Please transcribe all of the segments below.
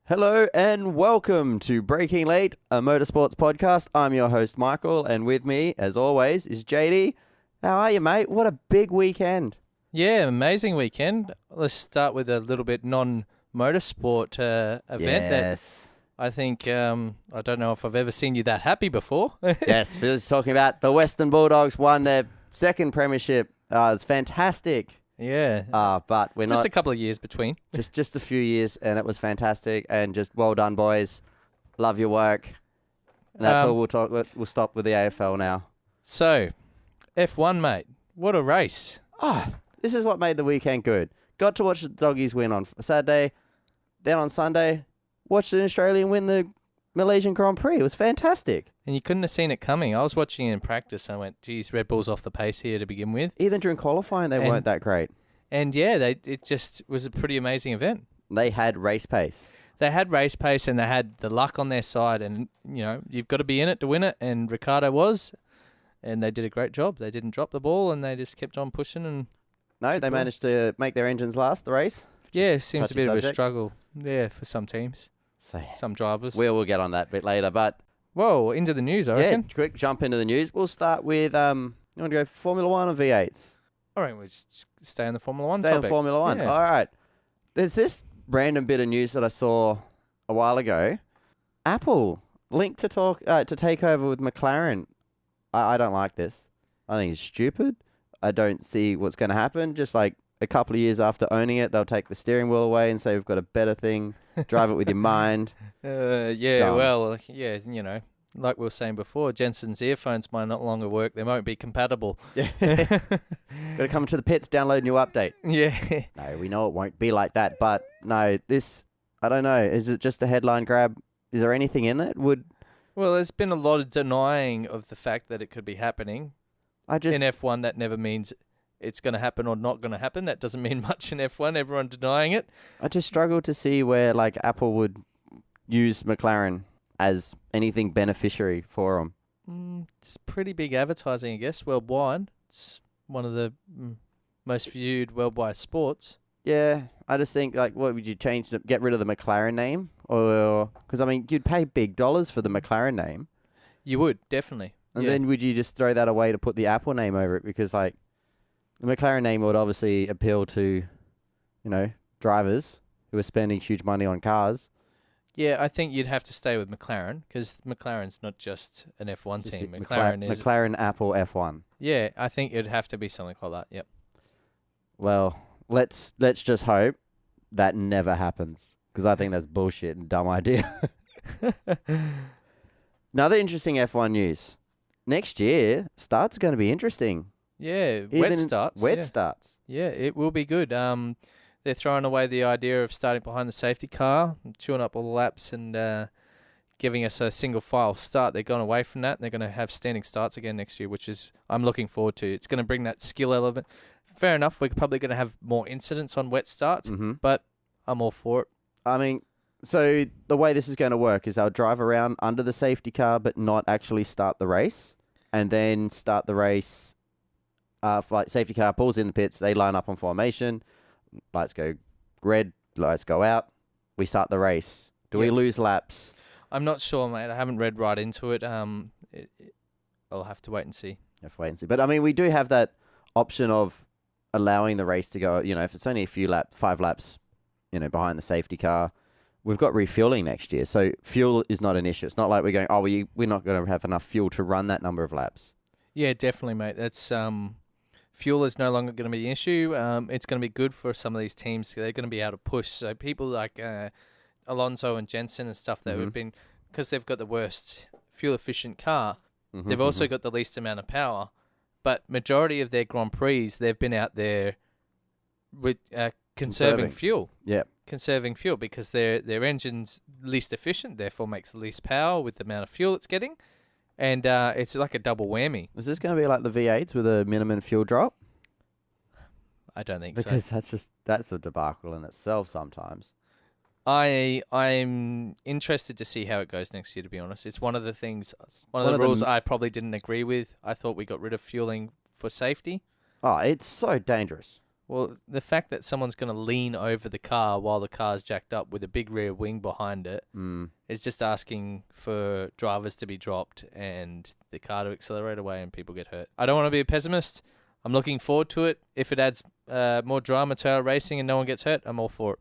Hello and welcome to Breaking Late, a motorsports podcast. I'm your host, Michael, and with me, as always, is JD. How are you, mate? What a big weekend. Yeah, amazing weekend. Let's start with a little bit non-motorsport event Yes. that I think, I don't know if I've ever seen you that happy before. Yes, Phil's talking about the Western Bulldogs won their second premiership. It's fantastic. Yeah. But we're Just not a couple of years between. just a few years, and it was fantastic. And just well done, boys. Love your work. And that's all we'll talk. We'll stop with the AFL now. So, F1, mate. What a race. This is what made the weekend good. Got to watch the doggies win on Saturday. Then on Sunday, watched an Australian win the Malaysian Grand Prix. It was fantastic. And you couldn't have seen it coming. I was watching it in practice and I went, geez, Red Bull's off the pace here to begin with. Even during qualifying, they weren't that great. And yeah, it just was a pretty amazing event. They had race pace. They had race pace and they had the luck on their side. And, you know, you've got to be in it to win it. And Ricciardo was. And they did a great job. They didn't drop the ball and they just kept on pushing. And No, they managed to make their engines last the race. yeah, it seems a bit of a subject. struggle. Yeah, for some teams, So, some drivers. we'll get on that a bit later. But Whoa, into the news, I yeah, reckon. quick jump into the news. We'll start with, you want to go Formula 1 or V8s? All right, we'll just stay on the Formula 1 Stay topic. on Formula 1. Yeah. All right. There's this random bit of news that I saw a while ago. Apple linked to take over with McLaren. I don't like this. I think it's stupid. I don't see what's going to happen. Just like a couple of years after owning it, they'll take the steering wheel away and say we've got a better thing. Drive it with your mind. Yeah, dumb. well, yeah, you know, like we were saying before, Jensen's earphones might not longer work. They won't be compatible. Yeah. Got to come to the pits, download a new update. Yeah. No, we know it won't be like that. But no, this, I don't know. Is it just a headline grab? Is there anything in that? Well, there's been a lot of denying of the fact that it could be happening. I just In F1, that never means it's going to happen or not going to happen. That doesn't mean much in F1. Everyone denying it. I just struggle to see where like Apple would use McLaren as anything beneficiary for them. It's pretty big advertising, I guess, worldwide. It's one of the most viewed worldwide sports. Yeah, I just think like, what would you change? Get rid of the McLaren name, or because I mean, you'd pay big dollars for the McLaren name, You would, definitely. and Yeah. then would you just throw that away to put the Apple name over it? Because like, the McLaren name would obviously appeal to, drivers who are spending huge money on cars. Yeah, I think you'd have to stay with McLaren because McLaren's not just an F1 Just team. be McLaren is. McLaren Apple F1. Yeah, I think it'd have to be something like that. Yep. Well, let's just hope that never happens, because I think that's bullshit and dumb idea. Another interesting F1 news. Next year, starts going to be interesting. Yeah, Even wet starts. Wet yeah. starts. Yeah, it will be good. They're throwing away the idea of starting behind the safety car, chewing up all the laps, and giving us a single file start. They're going away from that, and they're going to have standing starts again next year, which is I'm looking forward to. It's going to bring that skill element. Fair enough, we're probably going to have more incidents on wet starts, but I'm all for it. I mean, so the way this is going to work is they'll drive around under the safety car, but not actually start the race, and then start the race. Like safety car pulls in the pits, they line up on formation. Lights go red, lights go out. We start the race. Do we Yep. lose laps? I'm not sure, mate. I haven't read right into it. I'll have to wait and see. Have to wait and see. But I mean, we do have that option of allowing the race to go. If it's only a few laps, 5 laps, behind the safety car, we've got refueling next year. So fuel is not an issue. It's not like we're going, we're not going to have enough fuel to run that number of laps. Yeah, definitely, mate. That's fuel is no longer going to be an issue. It's going to be good for some of these teams. They're going to be able to push. So people like Alonso and Jensen and stuff that have been, because they've got the worst fuel efficient car, they've also got the least amount of power. But majority of their Grand Prix, they've been out there with conserving fuel. Yeah. Conserving fuel because their engine's least efficient, therefore makes the least power with the amount of fuel it's getting. And it's like a double whammy. Is this going to be like the V8s with a minimum fuel drop? I don't think Because so. that's a debacle in itself sometimes. I'm interested to see how it goes next year, to be honest. It's one of the things, one of the rules I probably didn't agree with. I thought we got rid of fueling for safety. Oh, it's so dangerous. Well, the fact that someone's going to lean over the car while the car's jacked up with a big rear wing behind it is just asking for drivers to be dropped and the car to accelerate away and people get hurt. I don't want to be a pessimist. I'm looking forward to it. If it adds more drama to our racing and no one gets hurt, I'm all for it.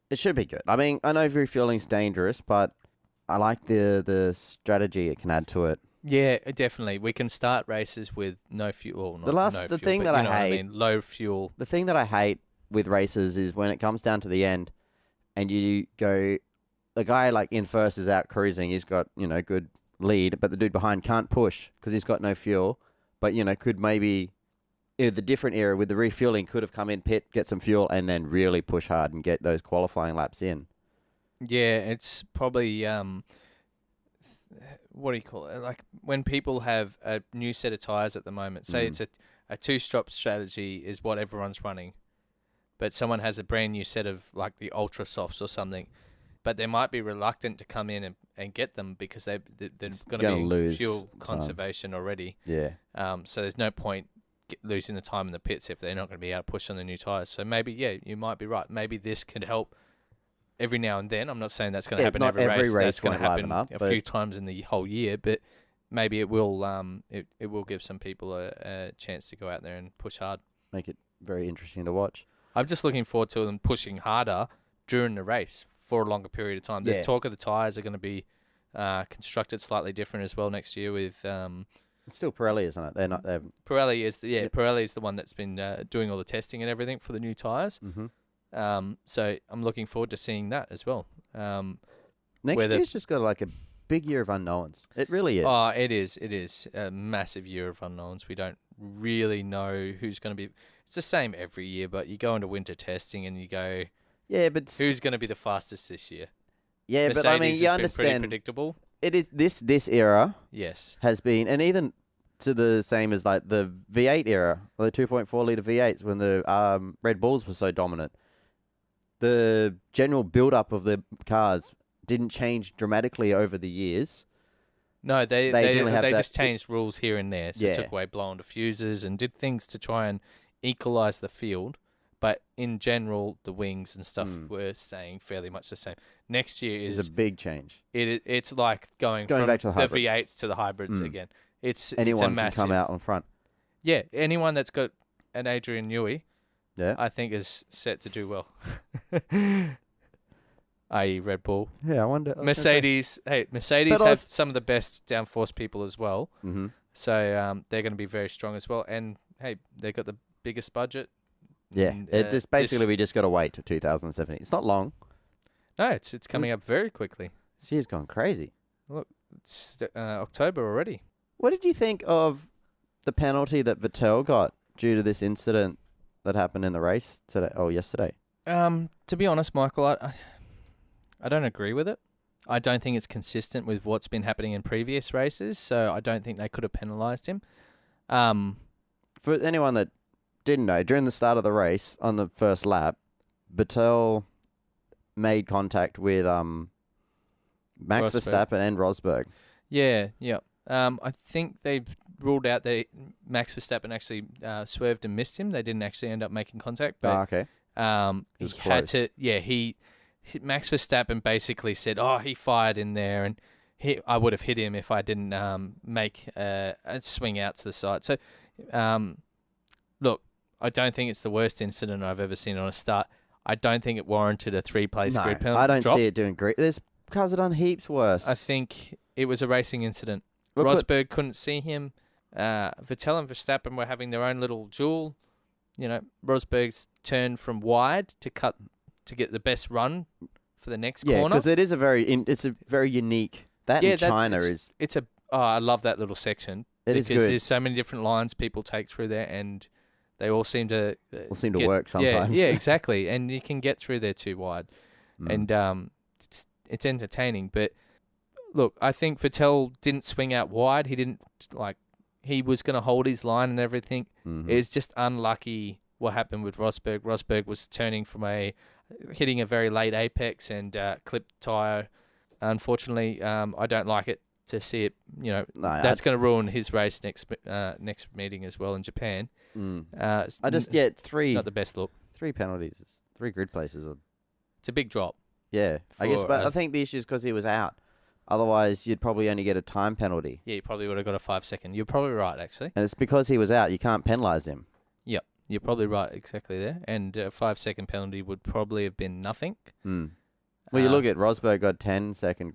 It should be good. I mean, I know refueling's dangerous, but I like the strategy it can add to it. Yeah, definitely. We can start races with no fuel. The thing that I hate, low fuel. The thing that I hate with races is when it comes down to the end, and you go, the guy like in first is out cruising. He's got good lead, but the dude behind can't push because he's got no fuel. But could maybe the different era with the refueling could have come in pit, get some fuel, and then really push hard and get those qualifying laps in. Yeah, it's probably what do you call it? Like when people have a new set of tyres at the moment, say it's a two-strop strategy is what everyone's running, but someone has a brand new set of like the Ultra Softs or something, but they might be reluctant to come in and get them because they're going to be lose fuel conservation already. Yeah. So there's no point losing the time in the pits if they're not going to be able to push on the new tyres. So maybe, you might be right. Maybe this could help every now and then. I'm not saying that's going to happen every race. That's going to happen a few times in the whole year, but maybe it will it will give some people a chance to go out there and push hard. Make it very interesting to watch. I'm just looking forward to them pushing harder during the race for a longer period of time. There's talk of the tyres are going to be constructed slightly different as well next year with... it's still Pirelli, isn't it? They're not... Pirelli is Pirelli is the one that's been doing all the testing and everything for the new tyres. Mm-hmm. So I'm looking forward to seeing that as well. Next year's just got like a big year of unknowns. It really is. Oh, it is. It is a massive year of unknowns. We don't really know who's going to be... It's the same every year, but you go into winter testing and you go... Yeah, but... Who's going to be the fastest this year? Yeah, Mercedes but I mean, you has understand... been pretty predictable. It is this era... Yes. Has been... And even to the same as like the V8 era, or the 2.4 litre V8s when the Red Bulls were so dominant. The general build-up of the cars didn't change dramatically over the years. No, they just changed rules here and there. So it took away blown diffusers and did things to try and equalise the field. But in general, the wings and stuff were staying fairly much the same. Next year is a big change. It's like going from back to the V8s to the hybrids again. Anyone it's a massive, can come out on front. Yeah, anyone that's got an Adrian Newey, yeah, I think is set to do well. I.e. Red Bull. Yeah, I wonder. Mercedes have some of the best downforce people as well. Mm-hmm. So they're going to be very strong as well. And hey, they've got the biggest budget. Yeah, we just got to wait till 2017. It's not long. No, it's coming up very quickly. This year's gone crazy. Look, it's October already. What did you think of the penalty that Vettel got due to this incident that happened in the race yesterday? To be honest, Michael, I don't agree with it. I don't think it's consistent with what's been happening in previous races, so I don't think they could have penalised him. For anyone that didn't know, during the start of the race, on the first lap, Vettel made contact with Max Verstappen and Rosberg. Yeah. I think they've ruled out that Max Verstappen actually swerved and missed him. They didn't actually end up making contact. But, okay. He had to. Yeah, Max Verstappen basically said, "Oh, he fired in there, and I would have hit him if I didn't make a swing out to the side." So, look, I don't think it's the worst incident I've ever seen on a start. I don't think it warranted a 3-place grid penalty. I don't see it doing great. There's cars that done heaps worse. I think it was a racing incident. Rosberg couldn't see him. Vettel and Verstappen were having their own little duel. Rosberg's turned from wide to get the best run for the next corner. Yeah, because it's a very unique. I love that little section. It is good. Because there's so many different lines people take through there, and they all seem to work sometimes. Yeah, exactly. And you can get through there too wide, and it's entertaining. But look, I think Vettel didn't swing out wide. He didn't he was going to hold his line and everything. Mm-hmm. It's just unlucky what happened with Rosberg. Rosberg was turning from hitting a very late apex and clipped tyre. Unfortunately, I don't like it to see it. You know, No, that's going to ruin his race next meeting as well in Japan. I just get It's three not the best look. penalties. It's 3 grid places. It's a big drop. Yeah, I guess, For, but I think the issue is because he was out. Otherwise, you'd probably only get a time penalty. Yeah, you probably would have got a 5-second. You're probably right, actually. And it's because he was out. You can't penalise him. Yep, you're probably right exactly there. And a 5-second penalty would probably have been nothing. Well, you look at Rosberg got 10-second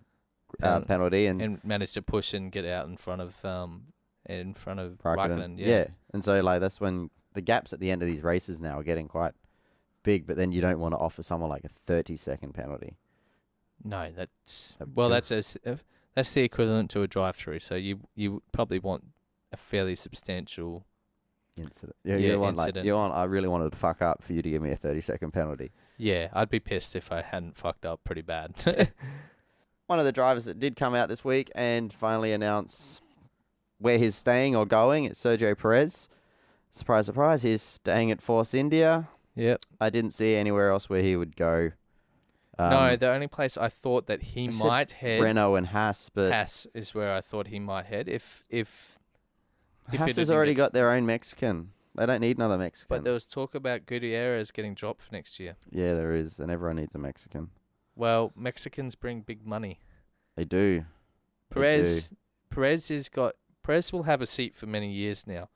penalty and managed to push and get out in front of Raikkonen. Raikkonen. Yeah, and so like that's when the gaps at the end of these races now are getting quite big. But then you don't want to offer someone like a 30-second penalty. No, that's the equivalent to a drive-through. So you probably want a fairly substantial incident. Yeah, you want incident. I really wanted to fuck up for you to give me a 30-second penalty. Yeah, I'd be pissed if I hadn't fucked up pretty bad. One of the drivers that did come out this week and finally announce where he's staying or going, it's Sergio Perez. Surprise, surprise, he's staying at Force India. Yep. I didn't see anywhere else where he would go. No, the only place I thought that he might head, Renault and Haas, but Haas is where I thought he might head. If Haas has already got their own Mexican. They don't need another Mexican. But there was talk about Gutierrez getting dropped for next year. Yeah, there is, and everyone needs a Mexican. Well, Mexicans bring big money. They do. Perez will have a seat for many years now.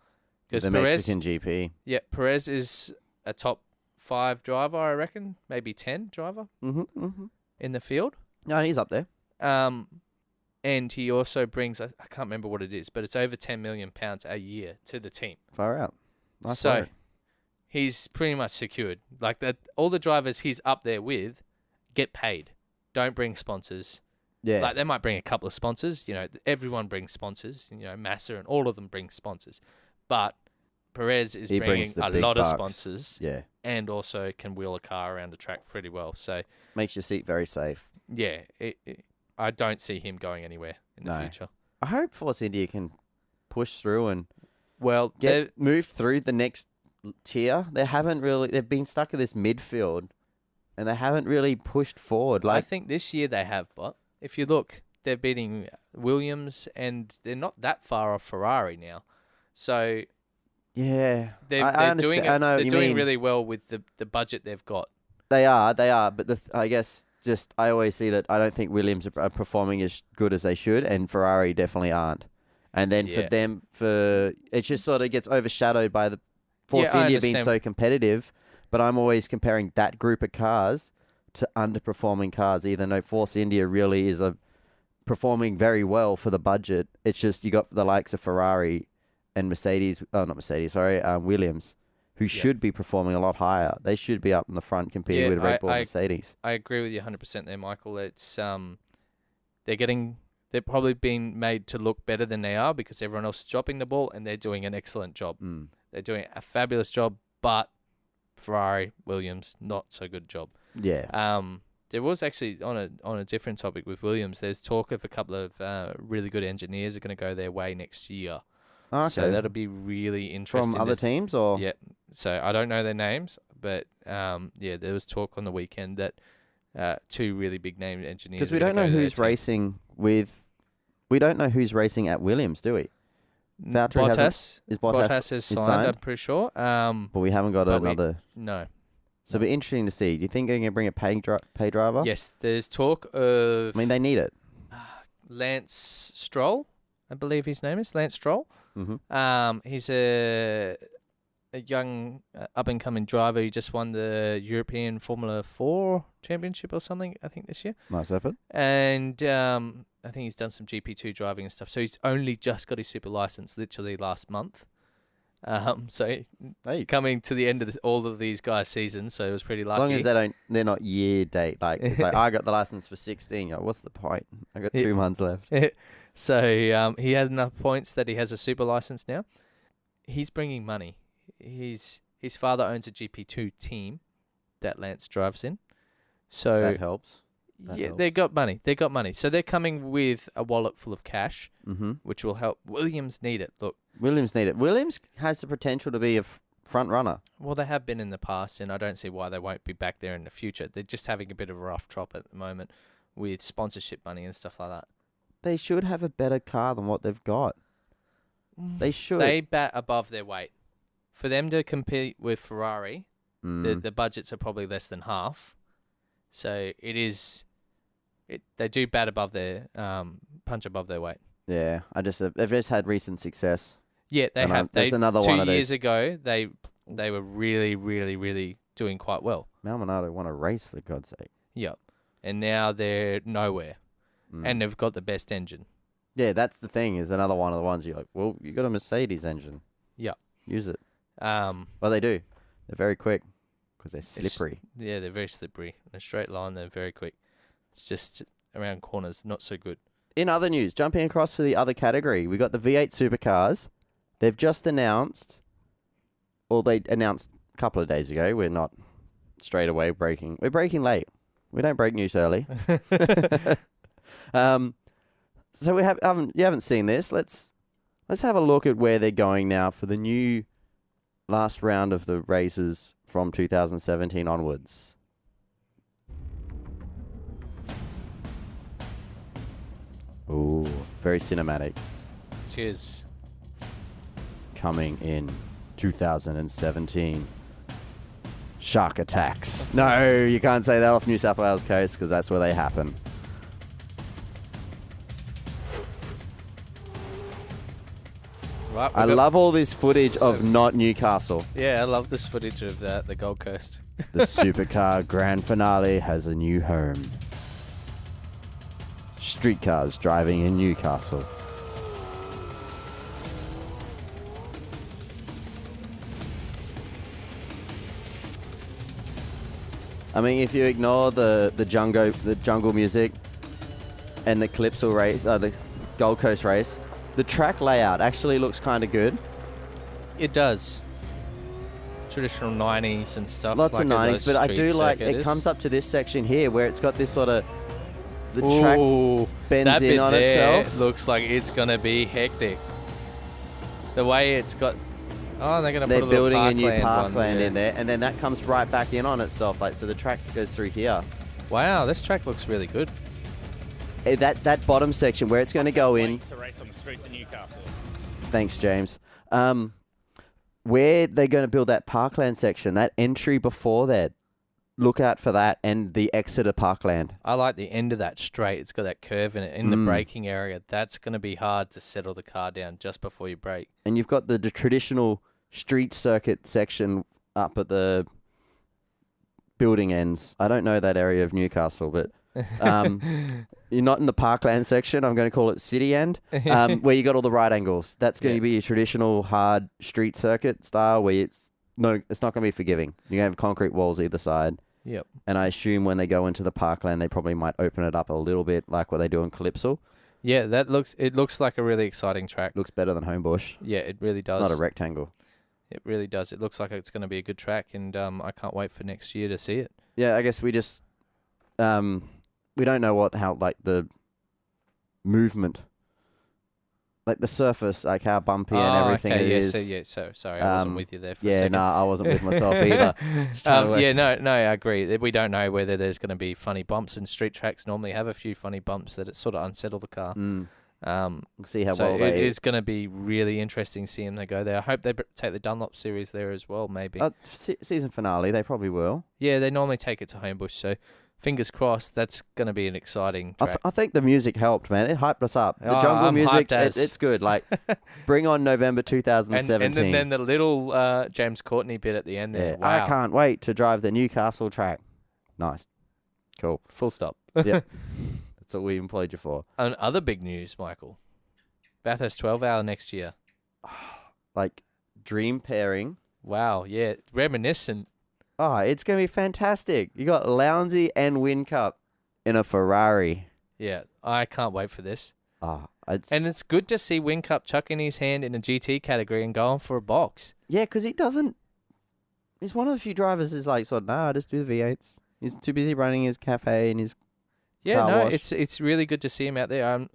Because the Mexican GP. Yeah, Perez is a top 5 driver, I reckon, maybe 10 driver in the field. No, he's up there. And he also brings, I can't remember what it is, but it's over £10 million a year to the team. Far out. Nice so work. he's pretty much secured. Like that, all the drivers he's up there with get paid. Don't bring sponsors. Yeah. Like they might bring a couple of sponsors. You know, everyone brings sponsors. You know, Massa and all of them bring sponsors. But Perez is bringing a lot of sponsors. Yeah. And also can wheel a car around the track pretty well. So makes your seat very safe. Yeah. I don't see him going anywhere in the future. I hope Force India can push through and get moved through the next tier. They've been stuck in this midfield and they haven't really pushed forward. I think this year they have, but if you look, they're beating Williams and they're not that far off Ferrari now. So yeah, they're doing really well with the budget they've got. They are, but I guess just I always see that I don't think Williams are performing as good as they should, and Ferrari definitely aren't. And then for them, it just sort of gets overshadowed by the Force India being so competitive. But I'm always comparing that group of cars to underperforming cars, even though Force India really is performing very well for the budget. It's just you got the likes of Ferrari and Williams, who should be performing a lot higher. They should be up in the front competing with Red Bull and Mercedes. I agree with you 100% there, Michael. It's they're probably being made to look better than they are because everyone else is dropping the ball and they're doing an excellent job. They're doing a fabulous job, but Ferrari, Williams, not so good job. Yeah. There was actually on a different topic with Williams. There's talk of a couple of really good engineers are going to go their way next year. Okay. So that'll be really interesting. From other teams or? Yeah. So I don't know their names, but there was talk on the weekend that 2 really big name engineers. Because we don't know who's racing with. We don't know who's racing at Williams, do we? Bottas has signed, I'm pretty sure. But we haven't got another. No. So it'll be interesting to see. Do you think they're going to bring a pay driver? Yes, there's talk of. I mean, they need it. Lance Stroll, I believe his name is Lance Stroll. Mm-hmm. He's a young up-and-coming driver who just won the European Formula 4 Championship or something, I think, this year. Nice effort. And I think he's done some GP2 driving and stuff. So he's only just got his super license literally last month. So coming to the end of all of these guys' seasons, so it was pretty lucky. As long as they're not year date. Like, it's like I got the license for 16. What's the point? I got 2 months left. So he has enough points that he has a super license now. He's bringing money. His father owns a GP2 team that Lance drives in. So that helps. They got money. So they're coming with a wallet full of cash, which will help. Williams need it. Look. Williams need it. Williams has the potential to be a front runner. Well, they have been in the past, and I don't see why they won't be back there in the future. They're just having a bit of a rough drop at the moment with sponsorship money and stuff like that. they should have a better car than what they've got. They should. They bat above their weight. For them to compete with Ferrari, the budgets are probably less than half. So they do bat above their punch above their weight. Yeah, they've just had recent success. Yeah, they have. There's another 2 one of years these. ago, they were really, really, really doing quite well. Maldonado won a race, for God's sake. Yep. And now they're nowhere. And they've got the best engine. Yeah, that's the thing. Is another one of the ones you're like, well, you got a Mercedes engine. Yep. Use it. Well, they do. They're very quick because they're slippery. Yeah, they're very slippery. In a straight line, they're very quick. It's just around corners, not so good. In other news, jumping across to the other category, we got the V8 supercars. They've just announced, or they announced a couple of days ago. We're not straight away breaking. We're breaking late. We don't break news early. So you haven't seen this. Let's have a look at where they're going now for the new last round of the races from 2017 onwards. Ooh, very cinematic. Cheers. Coming in 2017. Shark attacks. No, you can't say that off New South Wales coast because that's where they happen. Right, I love all this footage of not Newcastle. Yeah, I love this footage of the Gold Coast. The supercar grand finale has a new home. Streetcars driving in Newcastle. I mean, if you ignore the jungle music and the Calypso race, the Gold Coast race, the track layout actually looks kind of good. It does. Traditional 90s and stuff. Lots like of 90s, but I do like it comes up to this section here where it's got this sort of the track bends in on itself. Looks like it's gonna be hectic. The way it's got. Oh, they're building a new parkland parkland in there, and then that comes right back in on itself. Like so, the track goes through here. Wow, this track looks really good. That bottom section where it's going to go in. To race on the streets of Newcastle. Thanks, James. Where they're going to build that parkland section, that entry before that, look out for that and the exit of parkland. I like the end of that straight. It's got that curve in it. In the braking area, that's going to be hard to settle the car down just before you brake. And you've got the traditional street circuit section up at the building ends. I don't know that area of Newcastle, but you're not in the parkland section. I'm going to call it city end, where you got all the right angles. That's going to be your traditional hard street circuit style where it's not going to be forgiving. You're going to have concrete walls either side. Yep. And I assume when they go into the parkland, they probably might open it up a little bit like what they do in Calypso. Yeah, it looks like a really exciting track. Looks better than Homebush. Yeah, it really does. It's not a rectangle. It really does. It looks like it's going to be a good track, and I can't wait for next year to see it. Yeah, I guess we just we don't know how the movement, like the surface, like how bumpy and everything it is. Sorry, I wasn't with you there for a second. I wasn't with myself either. I agree. We don't know whether there's going to be funny bumps, and street tracks normally have a few funny bumps that it sort of unsettle the car. We'll see how so well it is going to be really interesting seeing them go there. I hope they take the Dunlop series there as well, maybe. Season finale, they probably will. Yeah, they normally take it to Homebush, so fingers crossed. That's going to be an exciting track. I think the music helped, man. It hyped us up. The jungle music, it's good. Like, bring on November 2017. And then the little James Courtney bit at the end there. Yeah, wow. I can't wait to drive the Newcastle track. Nice. Cool. Full stop. Yeah. That's what we employed you for. And other big news, Michael. Bathurst 12-hour next year. Like, dream pairing. Wow, yeah. Reminiscent. Oh, it's going to be fantastic. You got Lounsey and Whincup in a Ferrari. Yeah, I can't wait for this. And it's good to see Whincup chucking his hand in a GT category and going for a box. Yeah, because he doesn't... He's one of the few drivers who's like, I just do the V8s. He's too busy running his cafe and his car wash. It's really good to see him out there.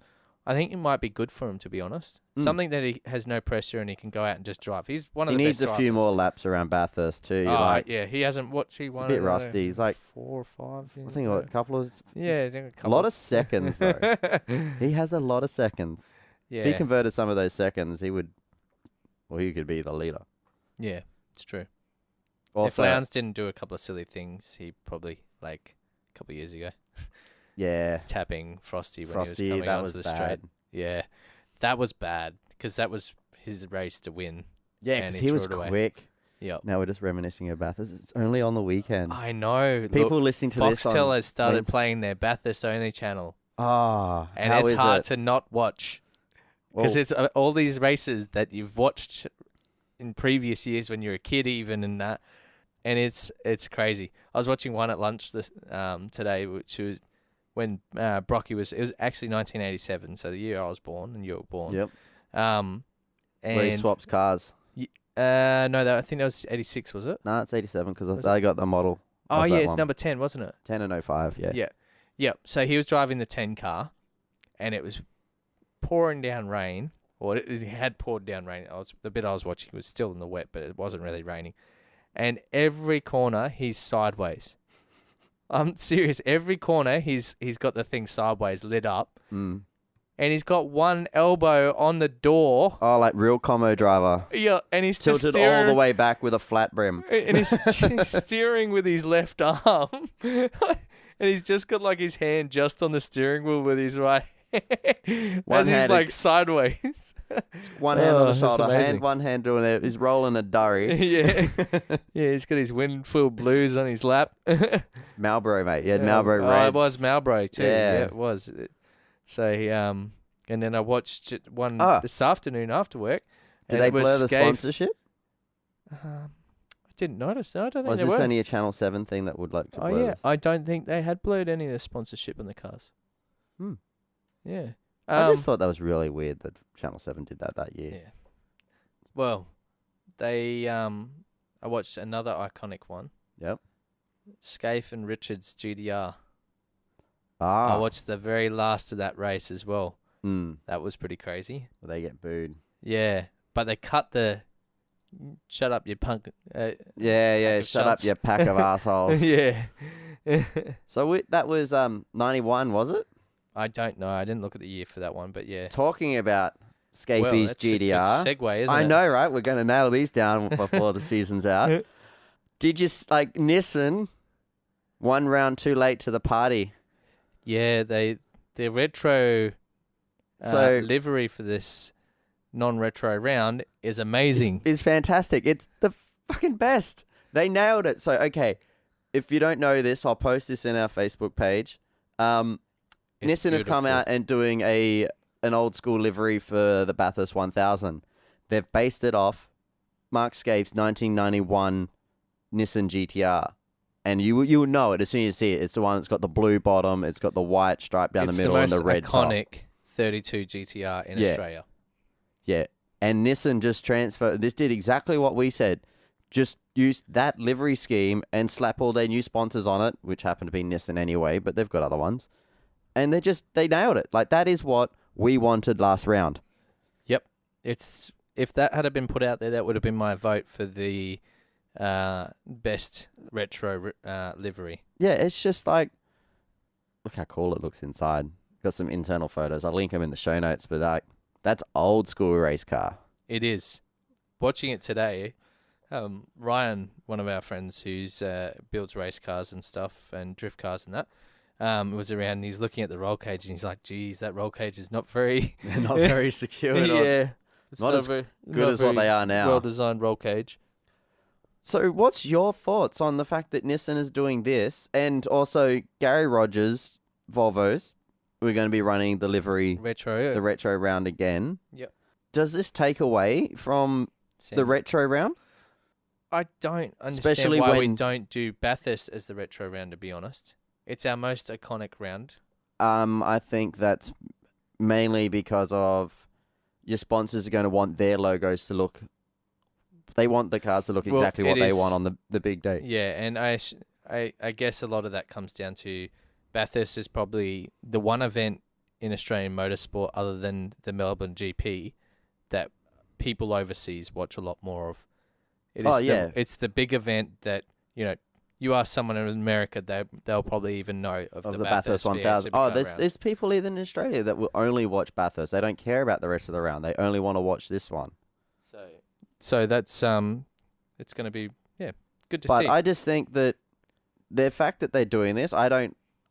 I think it might be good for him, to be honest. Something that he has no pressure and he can go out and just drive. He's one of the best drivers. He needs a few more laps around Bathurst too. Yeah, he hasn't. What's he won? He's a bit rusty. He's like 4 or 5. I think a couple of. Yeah, I think a lot of seconds though. He has a lot of seconds. Yeah. If he converted some of those seconds, he would. Well, he could be the leader. Yeah, it's true. Also, if Lowndes didn't do a couple of silly things, he probably a couple of years ago. Yeah. Tapping Frosty when he was coming onto the straight. Yeah, that was bad because that was his race to win. Yeah, because he was quick. Yeah. Now we're just reminiscing about this. It's only on the weekend. I know. People listening to this. Foxtel has started playing their Bathurst only channel. Ah, and it's hard to not watch because it's all these races that you've watched in previous years when you were a kid, even and that, and it's crazy. I was watching one at lunch today, which was when Brocky was. It was actually 1987, so the year I was born and you were born. Yep. And where he swaps cars. No, I think that was 86, was it? No, it's 87 because they got the model. Oh yeah, it's number 10, wasn't it? 10 and 05, yeah. Yeah. Yeah. So he was driving the 10 car, and it was pouring down rain, or it had poured down rain. The bit I was watching was still in the wet, but it wasn't really raining. And every corner he's sideways. I'm serious. Every corner he's got the thing sideways lit up, and he's got one elbow on the door. Oh, like real commo driver. Yeah, and he's tilted all the way back with a flat brim. And he's steering with his left arm, and he's just got like his hand just on the steering wheel with his right hand, as he's like sideways. One hand on the shoulder, one hand doing it. He's rolling a durry. Yeah, yeah. He's got his Winfield Blues on his lap. It's Marlboro, mate. He had Marlboro Reds. Oh, it was Marlboro too. Yeah, it was. So he and then I watched one this afternoon after work. Did they blur the sponsorship? I didn't notice. No, I don't think was they this were. only a Channel 7 thing that would like to blur? Oh yeah, this? I don't think they had blurred any of the sponsorship on the cars. Yeah. I just thought that was really weird that Channel 7 did that year. Yeah. Well, they I watched another iconic one. Yep. Scaife and Richards GDR. I watched the very last of that race as well. That was pretty crazy. Well, they get booed. Yeah, but they cut the "shut up, you punk." Shut up, you pack of assholes. Yeah. So that was 91, was it? I don't know. I didn't look at the year for that one, but yeah. Talking about Scaife's GDR. A good segue, isn't it? I know, right? We're going to nail these down before the season's out. Did you Nissan 1 round too late to the party? Yeah, the retro livery for this non-retro round is amazing. It's fantastic. It's the fucking best. They nailed it. So, okay, if you don't know this, I'll post this in our Facebook page. Nissan have come out and doing an old school livery for the Bathurst 1000. They've based it off Mark Scaife's 1991 Nissan GTR. And you will know it as soon as you see it. It's the one that's got the blue bottom, it's got the white stripe down the middle and the red top. It's the most iconic 32 GTR in Australia. Yeah. And Nissan just transferred. This did exactly what we said. Just use that livery scheme and slap all their new sponsors on it, which happen to be Nissan anyway, but they've got other ones. And they nailed it. Like, that is what we wanted last round. Yep. If that had been put out there, that would have been my vote for the best retro livery. Yeah, it's just like, look how cool it looks inside. Got some internal photos. I'll link them in the show notes, but that's old school race car. It is. Watching it today, Ryan, one of our friends who's builds race cars and stuff and drift cars and that, was around and he's looking at the roll cage and he's like, geez, that roll cage is not very... not very secure. Yeah. It's not as good as what they are now. Well-designed roll cage. So what's your thoughts on the fact that Nissan is doing this and also Gary Rogers, Volvos, we're going to be running the livery... the retro round again. Yep. Does this take away from the retro round? I don't understand why we don't do Bathurst as the retro round, to be honest. It's our most iconic round. I think that's mainly because of your sponsors are going to want their logos to look... They want the cars to look exactly what they want on the big day. Yeah, and I guess a lot of that comes down to Bathurst is probably the one event in Australian motorsport other than the Melbourne GP that people overseas watch a lot more of. It's the big event that, you ask someone in America, they'll probably even know of the Bathurst 1000. Oh, there's people even in Australia that will only watch Bathurst. They don't care about the rest of the round. They only want to watch this one. So that's it's going to be good to see. But I just think that the fact that they're doing this, I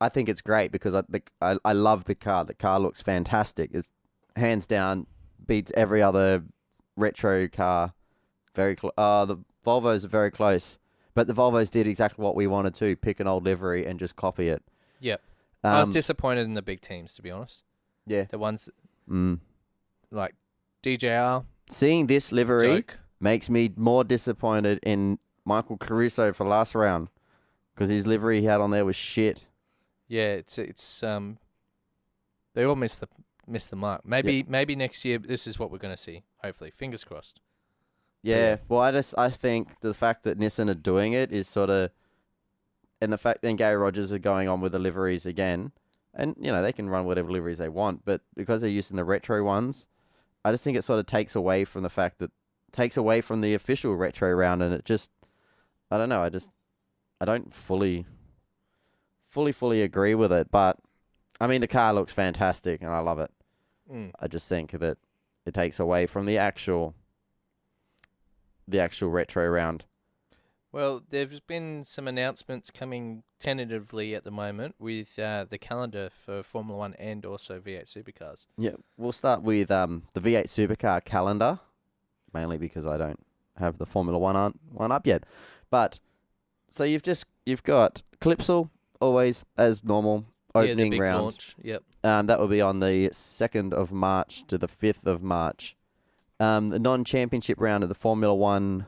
think it's great because I love the car. The car looks fantastic. It's hands down beats every other retro car. Very the Volvos are very close. But the Volvos did exactly what we wanted to, pick an old livery and just copy it. Yep. I was disappointed in the big teams, to be honest. Yeah. The ones like DJR. Seeing this livery makes me more disappointed in Michael Caruso for last round because his livery he had on there was shit. Yeah, it's they all missed the mark. Maybe next year this is what we're going to see. Hopefully, fingers crossed. Yeah, well, I think the fact that Nissan are doing it is sort of, and the fact that Gary Rogers are going on with the liveries again, and they can run whatever liveries they want, but because they're using the retro ones, I just think it sort of takes away from the official retro round, and it just, I don't know, I don't fully agree with it, but I mean the car looks fantastic and I love it. I just think that it takes away from the actual retro round. Well, there's been some announcements coming tentatively at the moment with the calendar for Formula 1 and also V8 supercars. Yeah, we'll start with the V8 supercar calendar, mainly because I don't have the Formula 1 up yet. But so you've got Clipsal always as normal opening the big round. Launch. Yep. That will be on the 2nd of March to the 5th of March. The non-championship round of the Formula 1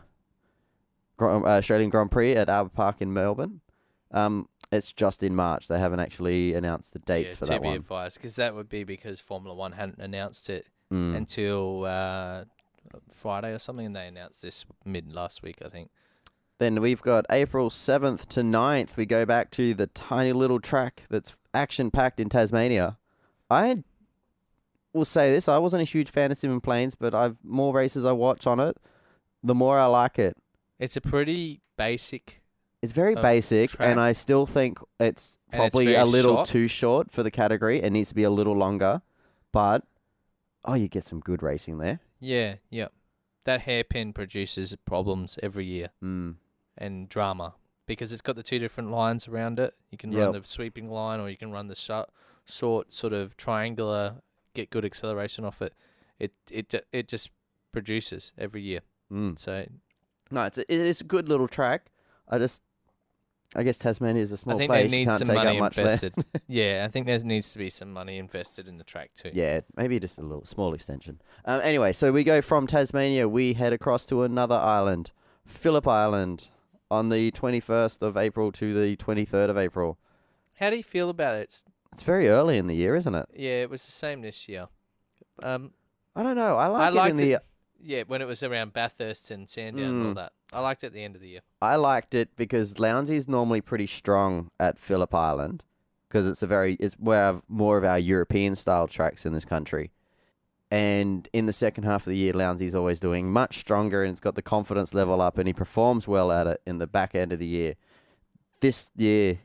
Australian Grand Prix at Albert Park in Melbourne. It's just in March. They haven't actually announced the dates for that one. To be advised, because that would be because Formula 1 hadn't announced it until Friday or something, and they announced this mid last week, I think. Then we've got April 7th to 9th. We go back to the tiny little track that's action-packed in Tasmania. I will say this, I wasn't a huge fan of Sim Plains, but more races I watch on it, the more I like it. It's a pretty basic. It's very basic, track. And I still think it's probably a little too short for the category. It needs to be a little longer, but you get some good racing there. Yeah. That hairpin produces problems every year and drama because it's got the two different lines around it. You can run the sweeping line or you can run the short sort of triangular, get good acceleration off it. It just produces every year. So no, it is a good little track. I guess Tasmania is a small place. I think they need some money invested. There. Yeah, I think there needs to be some money invested in the track too. Yeah, maybe just a little small extension. Anyway, so we go from Tasmania, we head across to another island, Phillip Island, on the 21st of April to the 23rd of April. How do you feel about it? It's very early in the year, isn't it? Yeah, it was the same this year. I don't know. I liked it. Yeah, when it was around Bathurst and Sandown and all that. I liked it at the end of the year. I liked it because Lounsey's normally pretty strong at Phillip Island because it's more of our European style tracks in this country. And in the second half of the year, Lounsey's always doing much stronger and it's got the confidence level up and he performs well at it in the back end of the year. This year,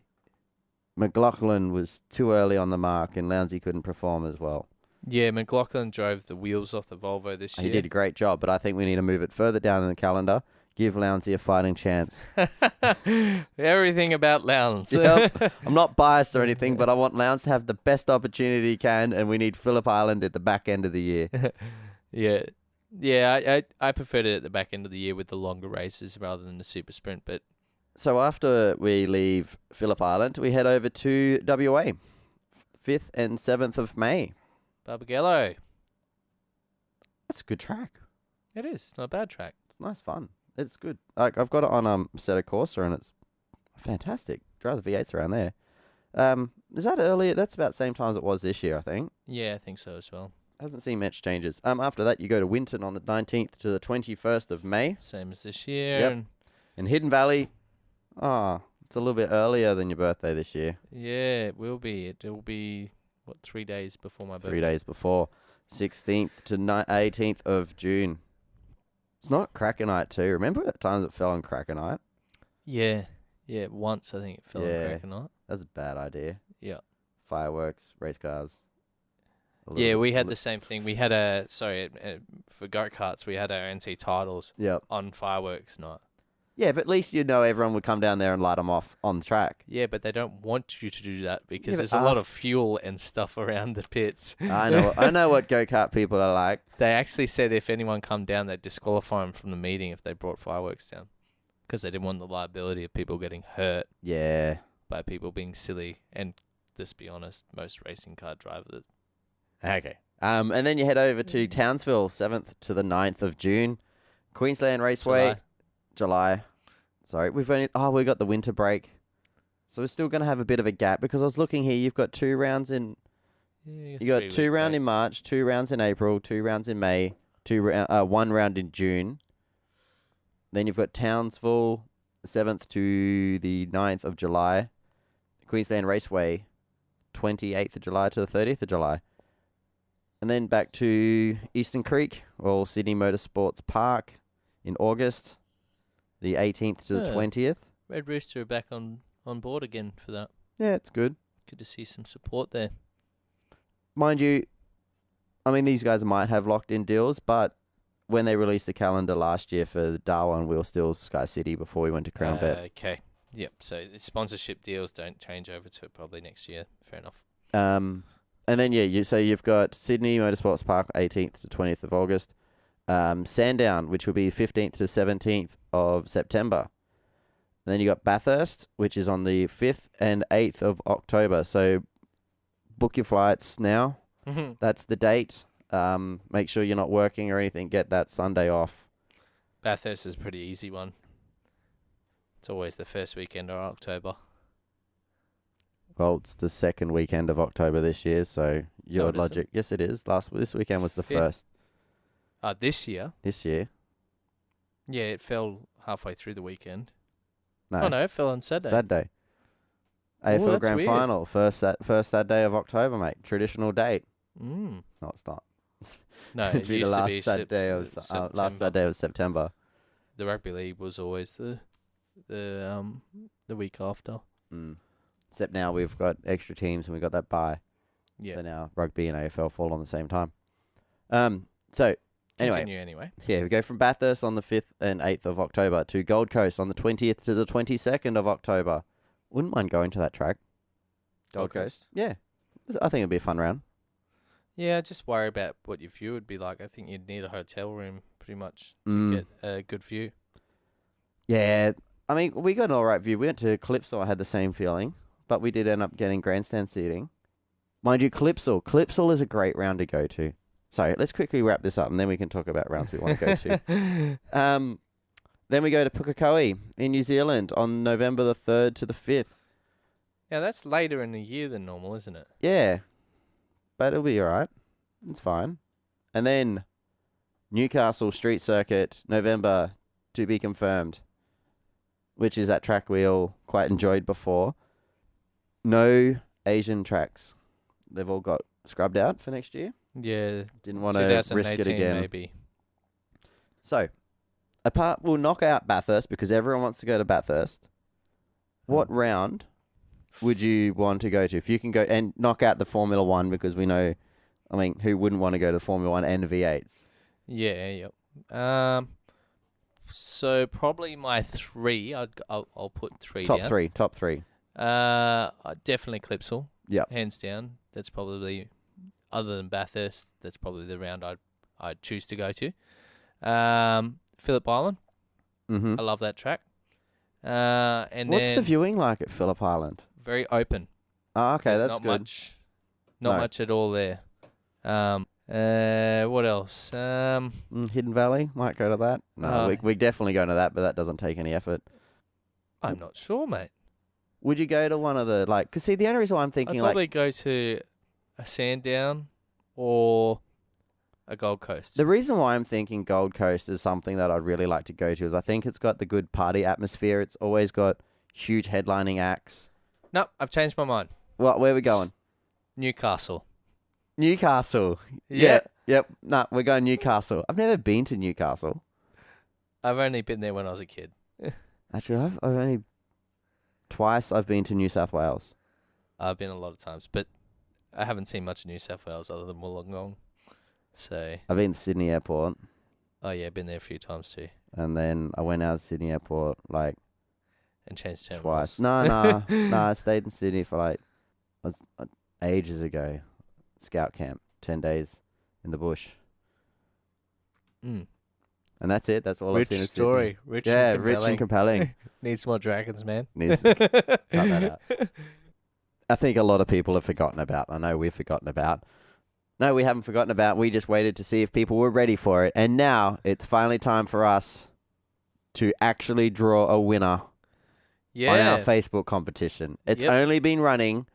McLaughlin was too early on the mark and Lounsey couldn't perform as well. Yeah, McLaughlin drove the wheels off the Volvo this year. He did a great job, but I think we need to move it further down in the calendar. Give Lounsey a fighting chance. Everything about Lowndes. Yep. I'm not biased or anything, but I want Lowndes to have the best opportunity he can, and we need Phillip Island at the back end of the year. Yeah, I preferred it at the back end of the year with the longer races rather than the super sprint. But so after we leave Phillip Island, we head over to WA, 5th and 7th of May. Barbagallo. That's a good track. It is. Not a bad track. It's nice fun. It's good. Like I've got it on Assetto Corsa and it's fantastic. Drive the V8s around there. Is that earlier? That's about the same time as it was this year, I think. Yeah, I think so as well. Hasn't seen much changes. After that, you go to Winton on the 19th to the 21st of May. Same as this year. Yep. And Hidden Valley. It's a little bit earlier than your birthday this year. Yeah, it will be. It will be, 3 days before my birthday. 3 days before. 16th to 18th of June. It's not Cracker Night too. Remember at times it fell on Cracker Night? Yeah. Yeah, once I think it fell on Yeah. Cracker Night. That's a bad idea. Yeah. Fireworks, race cars. Yeah, we had the same thing. We had for go-karts, we had our NT titles Yep. on fireworks night. Yeah, but at least everyone would come down there and light them off on the track. Yeah, but they don't want you to do that because Yeah, but there's a lot of fuel and stuff around the pits. I know what go-kart people are like. They actually said if anyone come down, they'd disqualify them from the meeting if they brought fireworks down because they didn't want the liability of people getting hurt Yeah. by people being silly. And let's be honest, most racing car drivers. Okay. And then you head over to Townsville, 7th to the 9th of June. Queensland Raceway, July. Sorry, we got the winter break. So we're still going to have a bit of a gap because I was looking here, you've got 2 rounds in... Yeah, you got 2 rounds in March, 2 rounds in April, 2 rounds in May, 1 round in June. Then you've got Townsville, 7th to the 9th of July. Queensland Raceway, 28th of July to the 30th of July. And then back to Eastern Creek, or Sydney Motorsports Park in August, the 18th to the 20th. Red Rooster are back on board again for that. Yeah, it's good. Good to see some support there. Mind you, I mean, these guys might have locked in deals, but when they released the calendar last year for Darwin, we were still Sky City before we went to Crown Bet. Okay. Yep. So the sponsorship deals don't change over to probably next year. Fair enough. And then, you've got Sydney Motorsports Park, 18th to 20th of August. Sandown, which will be 15th to 17th of September. And then you got Bathurst, which is on the 5th and 8th of October. So book your flights now. That's the date. Make sure you're not working or anything. Get that Sunday off. Bathurst is a pretty easy one. It's always the first weekend of October. Well, it's the second weekend of October this year, so your it logic. Yes, it is. This weekend was the 5th. first. This year? This year? Yeah, it fell halfway through the weekend. No. Oh, no, it fell on Saturday. Saturday. Ooh, AFL that's Grand weird. Final, first Saturday of October, mate. Traditional date. Mm. No, it's not. No, It'd it be the used to last be Saturday of September. last Saturday of September. The rugby league was always the week after. Except now we've got extra teams and we've got that bye. Yeah. So now rugby and AFL fall on the same time. So Anyway. we go from Bathurst on the 5th and 8th of October to Gold Coast on the 20th to the 22nd of October. Wouldn't mind going to that track. Gold Coast? Yeah. I think it'd be a fun round. Yeah, just worry about what your view would be like. I think you'd need a hotel room pretty much to get a good view. Yeah. I mean, we got an all right view. We went to Calypso. I had the same feeling. But we did end up getting grandstand seating. Mind you, Calypso is a great round to go to. So let's quickly wrap this up and then we can talk about rounds we want to go to. Then we go to Pukekohe in New Zealand on November the 3rd to the 5th. Yeah, that's later in the year than normal, isn't it? Yeah. But it'll be all right. It's fine. And then Newcastle Street Circuit, November to be confirmed, which is that track we all quite enjoyed before. No Asian tracks. They've all got scrubbed out for next year. Yeah. Didn't want to risk it again. Maybe. So, we'll knock out Bathurst because everyone wants to go to Bathurst. What round would you want to go to? If you can go and knock out the Formula 1 because we know, I mean, who wouldn't want to go to Formula 1 and V8s? Yeah, yep. So probably my 3. I'll put 3 Top down. Top three. Definitely Clipsal. Yeah. Hands down. That's probably, other than Bathurst, that's probably the round I'd choose to go to. Phillip Island. Mm-hmm. I love that track. And what's then the viewing like at Phillip Island? very open. Oh, okay, There's that's not good. Not much at all there. What else? Hidden Valley, might go to that. No, we definitely go to that, but that doesn't take any effort. I'm not sure, mate. Would you go to one of the, like, because see, the only reason why I'm thinking, I'd probably go to a Sandown or a Gold Coast. The reason why I'm thinking Gold Coast is something that I'd really like to go to is I think it's got the good party atmosphere. It's always got huge headlining acts. Nope, I've changed my mind. Well, where are we going? Newcastle. Newcastle. Yeah. Yep. No, we're going Newcastle. I've never been to Newcastle. I've only been there when I was a kid. Actually, I've only twice I've been to New South Wales. I've been a lot of times, but I haven't seen much of New South Wales other than Wollongong. So, I've been to Sydney Airport, oh yeah, been there a few times too. and then I went out of Sydney Airport like And changed twice. terminals. No. I stayed in Sydney for like ages ago. Scout camp, 10 days in the bush, Mm. and that's it. That's all I've Rich seen. story. Rich Yeah, and rich and compelling. Needs more dragons, man. Needs to cut that out. I think a lot of people have forgotten about. I know we've forgotten about. No, we haven't forgotten about. We just waited to see if people were ready for it. And now it's finally time for us to actually draw a winner Yeah. on our Facebook competition. It's Yep. only been running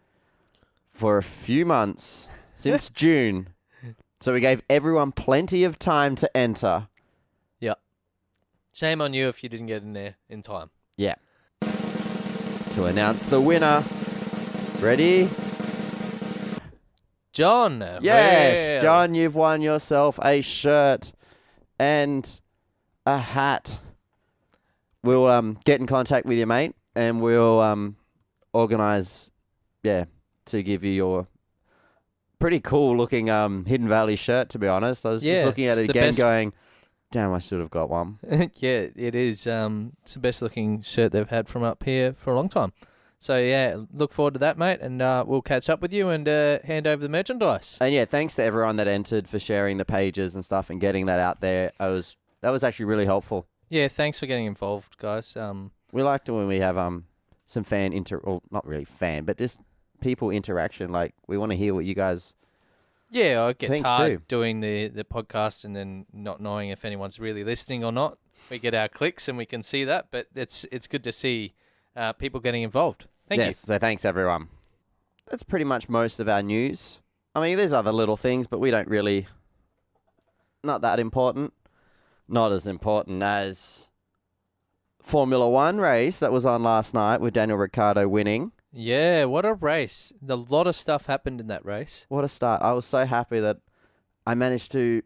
for a few months, since June. So we gave everyone plenty of time to enter. Shame on you if you didn't get in there in time. To announce the winner. Ready? John. Yes, well, John, you've won yourself a shirt and a hat. We'll get in contact with you, mate, and we'll organise, to give you your pretty cool looking Hidden Valley shirt. To be honest, I was Yeah, just looking at it's it the again, best- going, "Damn, I should have got one." Yeah, it is. It's the best looking shirt they've had from up here for a long time. So yeah, look forward to that, mate, and we'll catch up with you and hand over the merchandise. And yeah, thanks to everyone that entered for sharing the pages and stuff and getting that out there. That was actually really helpful. Yeah, thanks for getting involved, guys. We like it when we have some fan not really fan, but just people interaction. Like, we want to hear what you guys. Yeah, it gets Think hard too. doing the podcast and then not knowing if anyone's really listening or not. We get our clicks and we can see that, but it's good to see people getting involved. Thank Yes, so thanks everyone. That's pretty much most of our news. I mean, there's other little things, but we don't really. Not that important. Not as important as Formula One race that was on last night with Daniel Ricciardo winning. you. Yeah, what a race. A lot of stuff happened in that race. What a start. I was so happy that I managed to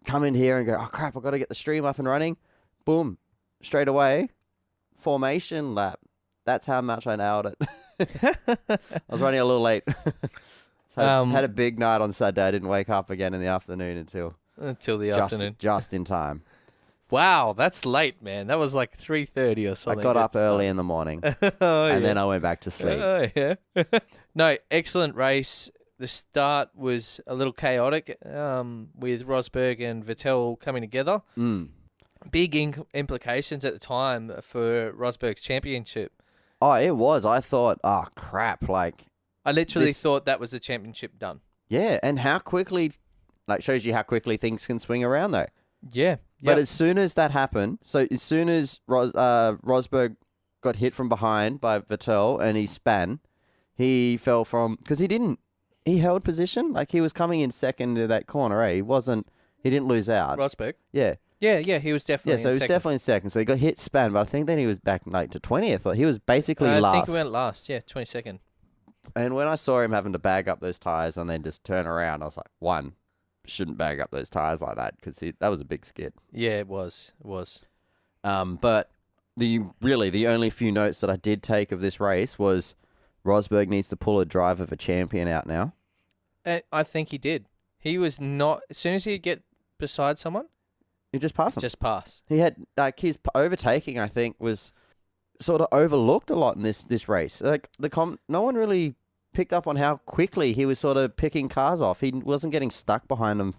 come in here and go, oh crap, I've got to get the stream up and running. Boom. Straight away. Formation lap. That's how much I nailed it. I was running a little late. So had a big night on Saturday. I didn't wake up again in the afternoon Until the afternoon. Just in time. Wow, that's late, man. That was like 3:30 or something. I got up early in the morning and then I went back to sleep. Oh, yeah. No, excellent race. The start was a little chaotic with Rosberg and Vettel coming together. Big implications at the time for Rosberg's championship. Oh, it was. I thought, oh, crap. Like, I literally thought that was the championship done. yeah. And how quickly, shows you how quickly things can swing around, though. Yeah. But as soon as that happened, so as soon as Rosberg got hit from behind by Vettel and he span, he fell from, because he held position. Like, he was coming in second to that corner, eh? He didn't lose out. Rosberg? Yeah. Yeah, he was definitely Yeah, so he was definitely in second. So he got hit, span, but I think then he was back like to 20th. Like, he was basically last. I think he went last, 22nd. And when I saw him having to bag up those tyres and then just turn around, I was like, one, shouldn't bag up those tyres like that because that was a big skid. Yeah, it was. But the only few notes that I did take of this race was Rosberg needs to pull a drive of a champion out now. And I think he did. He was not, as soon as he'd get beside someone, He just passed him. just pass. He had, his overtaking, I think, was sort of overlooked a lot in this race. Like, no one really picked up on how quickly he was sort of picking cars off. He wasn't getting stuck behind them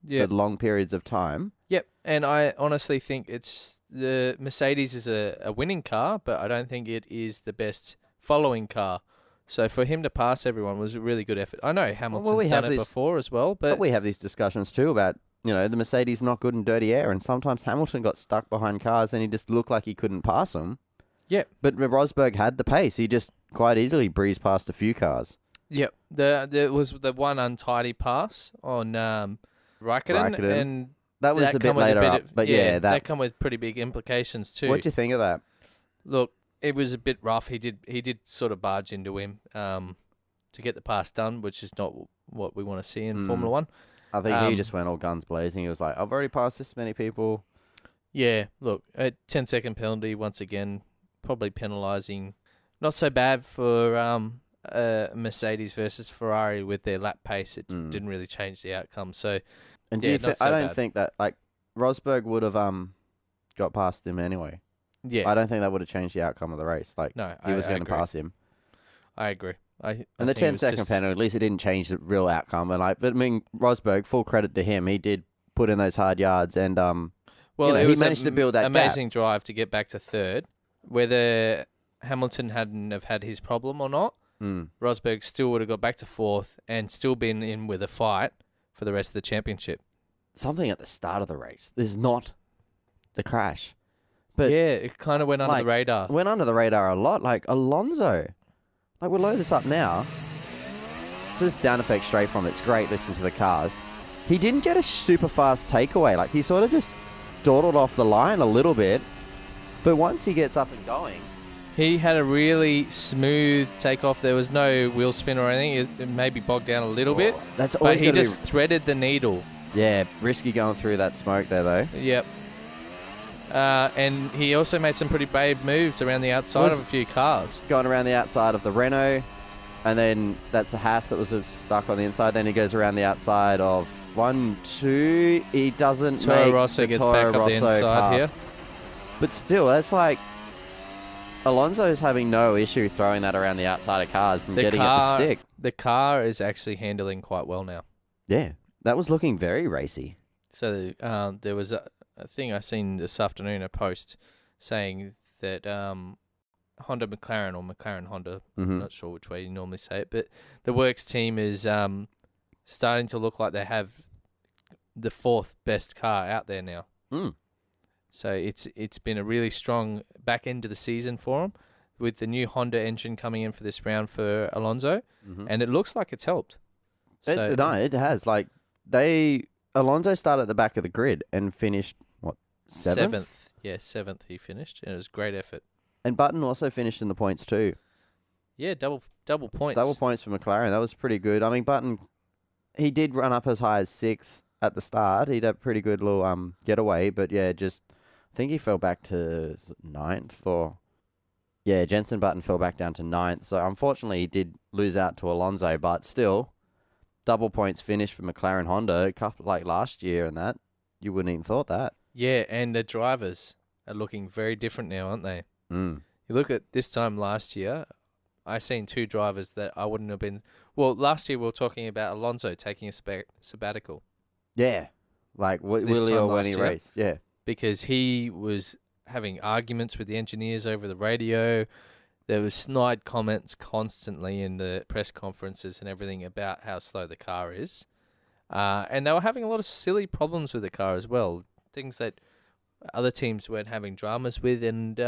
for long periods of time. Yep, and I honestly think it's the Mercedes is a winning car, but I don't think it is the best following car. So for him to pass everyone was a really good effort. I know Hamilton's done it before as well, but we have these discussions too about, the Mercedes not good in dirty air, and sometimes Hamilton got stuck behind cars and he just looked like he couldn't pass them. Yep. But Rosberg had the pace. He just quite easily breezed past a few cars. Yep. There was the one untidy pass on Raikkonen, and that was a bit later up. But that come with pretty big implications too. What do you think of that? Look, it was a bit rough. He did sort of barge into him, to get the pass done, which is not what we want to see in Mm. Formula One. I think he just went all guns blazing. He was like, I've already passed this many people. Yeah, look, a 10-second penalty once again, probably penalising. Not so bad for Mercedes versus Ferrari with their lap pace. It didn't really change the outcome. So, And yeah, I don't think that, like, Rosberg would have got past him anyway. yeah, I don't think that would have changed the outcome of the race. Like, no, he was going to agree. pass him. I agree. And the 10-second penalty, at least it didn't change the real outcome. But I mean, Rosberg, full credit to him. He did put in those hard yards, and well, he it was managed to build that amazing drive to get back to third. Whether Hamilton hadn't have had his problem or not, Rosberg still would have got back to fourth and still been in with a fight for the rest of the championship. Something at the start of the race. This is not the crash. But yeah, it kind of went under the radar. Went under the radar a lot. Like, Alonso. Like, we'll load this up now. This is sound effect straight from it. It's great listening to the cars. He didn't get a super fast takeaway. Like, he sort of just dawdled off the line a little bit. But once he gets up and going... He had a really smooth takeoff. There was no wheel spin or anything. It maybe bogged down a little bit. That's always but he just threaded the needle. Yeah, risky going through that smoke there, though. Yep. And he also made some pretty brave moves around the outside of a few cars. Going around the outside of the Renault, and then that's a Haas that was stuck on the inside. Then he goes around the outside of 1, 2. He doesn't Toro make Rosso the gets Toro back up the Rosso inside pass. here. But still, that's like Alonso's having no issue throwing that around the outside of cars and getting it to stick. The car is actually handling quite well now. Yeah, that was looking very racy. So there was a thing I seen this afternoon, a post saying that Honda McLaren or McLaren Honda, I'm not sure which way you normally say it, but the works team is starting to look like they have the fourth best car out there now. So it's been a really strong back end of the season for them with the new Honda engine coming in for this round for Alonso, and it looks like it's helped. It has. Like, Alonso started at the back of the grid and finished, what, seventh? Yeah, seventh he finished, and it was a great effort. And Button also finished in the points too. Yeah, double points. Double points for McLaren. That was pretty good. I mean, Button, he did run up as high as 6 at the start. He'd had a pretty good little getaway, but yeah, just I think he fell back to 9th or... Yeah, Jenson Button fell back down to 9th. So unfortunately, he did lose out to Alonso, but still, double points finish for McLaren Honda, a couple like last year and that. You wouldn't even thought that. Yeah, and the drivers are looking very different now, aren't they? Mm. You look at this time last year, I seen 2 drivers that I wouldn't have been... Well, last year we were talking about Alonso taking a sabbatical. Yeah, like Willie or when he raced, yeah. Because he was having arguments with the engineers over the radio. There was snide comments constantly in the press conferences and everything about how slow the car is. And they were having a lot of silly problems with the car as well. Things that other teams weren't having dramas with. And,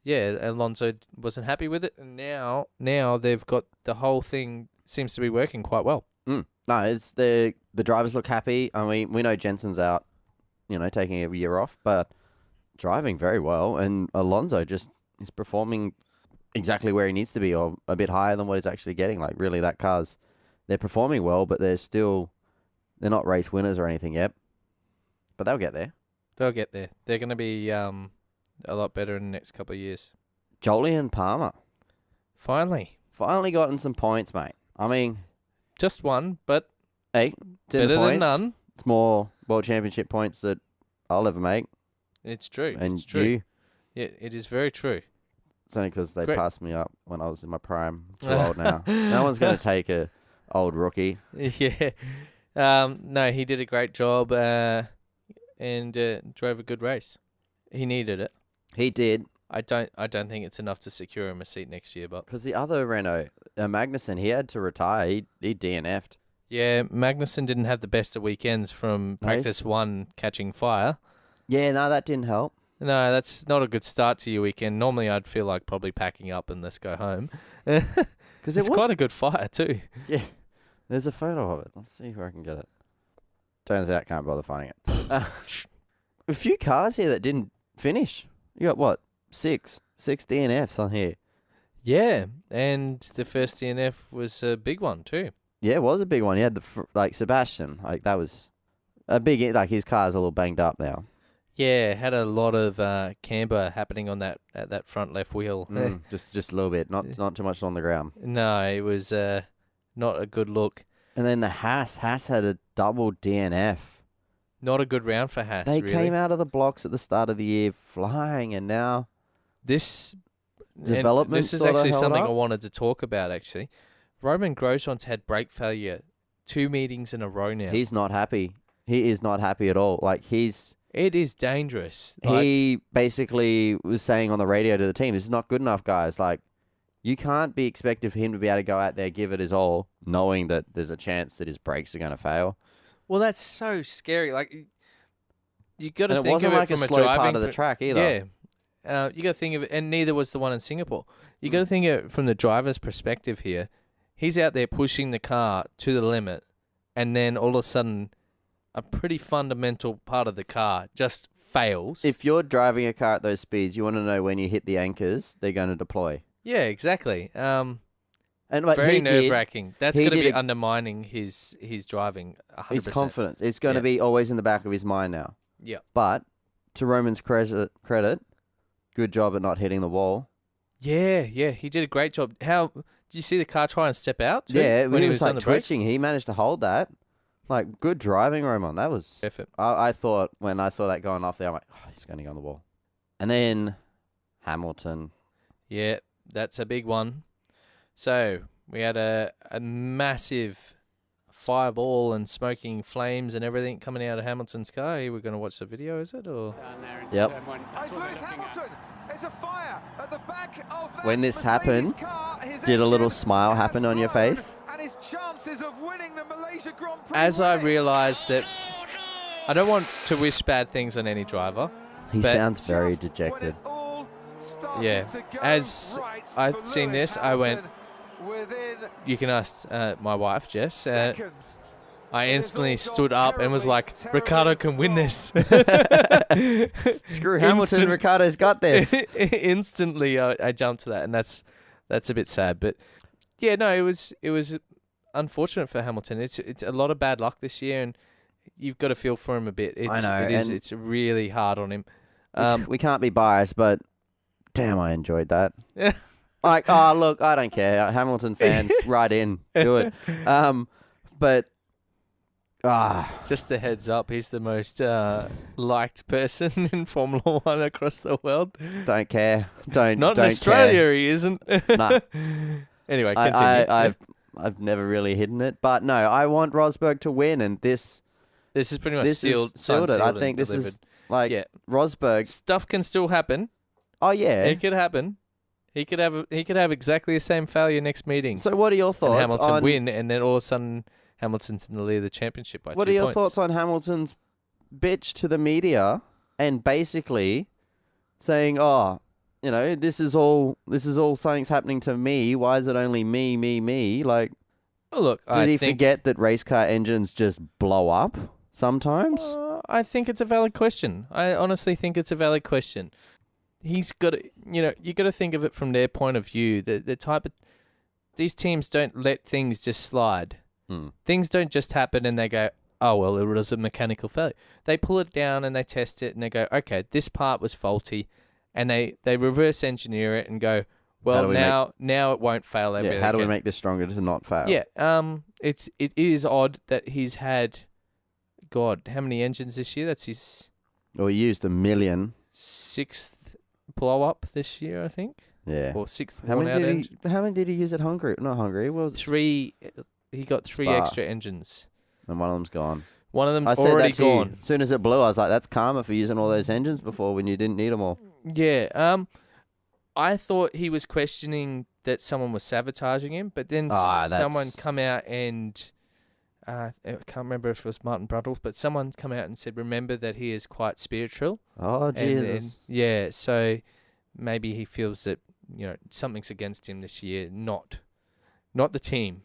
Alonso wasn't happy with it. And now they've got the whole thing seems to be working quite well. No, it's the drivers look happy. I mean, we know Jensen's out, taking a year off, but driving very well. And Alonso just is performing exactly where he needs to be or a bit higher than what he's actually getting. Like, really, they're performing well, but they're not race winners or anything yet. But they'll get there. They'll get there. They're going to be a lot better in the next couple of years. Jolyon Palmer. Finally gotten some points, mate. I mean... Just one, but hey, better than none. It's more World Championship points that I'll ever make. It's true. And it's true. You? Yeah, it is very true. It's only because they passed me up when I was in my prime. I'm too old now. No one's going to take a old rookie. Yeah. No, he did a great job and drove a good race. He needed it. He did. I don't think it's enough to secure him a seat next year, but because the other Renault, Magnussen, he had to retire. He DNF'd. Yeah, Magnussen didn't have the best of weekends from practice 1 catching fire. Yeah, no, that didn't help. No, that's not a good start to your weekend. Normally, I'd feel like probably packing up and let's go home. Because it's quite a good fire too. Yeah, there's a photo of it. Let's see if I can get it. Turns out, can't bother finding it. A few cars here that didn't finish. You got what? 6 DNFs on here. Yeah, and the first DNF was a big one too. Yeah, it was a big one. He had Sebastian. Like that was a big. Like his car's a little banged up now. Yeah, had a lot of camber happening on that front left wheel. Just a little bit, not too much on the ground. No, it was not a good look. And then the Haas had a double DNF. Not a good round for Haas. They really. came out of the blocks at the start of the year flying, and now this development. This is actually something I wanted to talk about. Actually, Roman Grosjean's had brake failure 2 meetings in a row now. He's not happy. He is not happy at all. It is dangerous. He basically was saying on the radio to the team, "This is not good enough, guys. Like, you can't be expected for him to be able to go out there, give it his all, knowing that there's a chance that his brakes are going to fail." Well, that's so scary. Like, you got to think it wasn't of like it from a a slow driving part of the track either. Yeah, you got to think of it, and neither was the one in Singapore. You got to think of it from the driver's perspective here. He's out there pushing the car to the limit, and then all of a sudden, a pretty fundamental part of the car just fails. If you're driving a car at those speeds, you want to know when you hit the anchors, they're going to deploy. Yeah, exactly. And very nerve-wracking. That's going to be undermining his driving 100%. His confidence. It's going to be always in the back of his mind now. Yeah. But to Roman's credit, good job at not hitting the wall. Yeah, he did a great job. How did you see the car try and step out too? Yeah, when he was on the brakes? twitching, he managed to hold that. Like, good driving, Roman. That was effort. I thought when I saw that going off there, I'm like, oh, he's going to go on the wall. And then Hamilton. Yeah, that's a big one. So we had a massive fireball and smoking flames and everything coming out of Hamilton's car. We're going to watch the video, is it? Or yep. It's Lewis Hamilton. There's a fire at the back of that when this happened, did a little smile happen on your face? And his chances of winning the Malaysia Grand Prix. As I realised that I don't want to wish bad things on any driver. He sounds very dejected. Yeah. As I've seen this, I went, you can ask my wife, Jess. I instantly stood up and was like, Ricciardo can win this. Screw Hamilton, Ricciardo's got this. Instantly, I jumped to that, and that's a bit sad. But yeah, no, it was unfortunate for Hamilton. It's a lot of bad luck this year, and you've got to feel for him a bit. I know. It's really hard on him. We can't be biased, but damn, I enjoyed that. Like, oh, look, I don't care. Hamilton fans, right in. Do it. But... just a heads up, he's the most liked person in Formula One across the world. Don't care. Not don't in Australia, care. He isn't. Nah. Anyway, continue. I've never really hidden it, but no, I want Rosberg to win, and this is pretty much sealed it. I think this delivered. Is like Rosberg. Stuff can still happen. Oh yeah, it could happen. He could have exactly the same failure next meeting. So what are your thoughts? And Hamilton win, and then all of a sudden Hamilton's in the lead of the championship by 2 points. What are your thoughts on Hamilton's bitch to the media and basically saying, "Oh, you know, this is all something's happening to me. Why is it only me?" Like, look, did he forget that race car engines just blow up sometimes? I think it's a valid question. I honestly think it's a valid question. He's got to, you got to think of it from their point of view. The type of these teams don't let things just slide. Things don't just happen and they go, oh, well, it was a mechanical failure. They pull it down and they test it and they go, okay, this part was faulty. And they reverse engineer it and go, well, now it won't fail ever again. How do we make this stronger to not fail? Yeah, it is odd that he's had, God, how many engines this year? That's his... Well, he used 1 million. 6th blow-up this year, I think. Yeah. Or 6th how many engine. How many did he use at Hungary? Not Hungary. Well, 3... He got 3 extra engines. And one of them's gone. One of them's already gone. As soon as it blew, I was like, that's karma for using all those engines before when you didn't need them all. Yeah. I thought he was questioning that someone was sabotaging him, but then someone come out and... I can't remember if it was Martin Brundle, but someone come out and said, remember that he is quite spiritual. Oh, Jesus. So maybe he feels that, something's against him this year, not the team.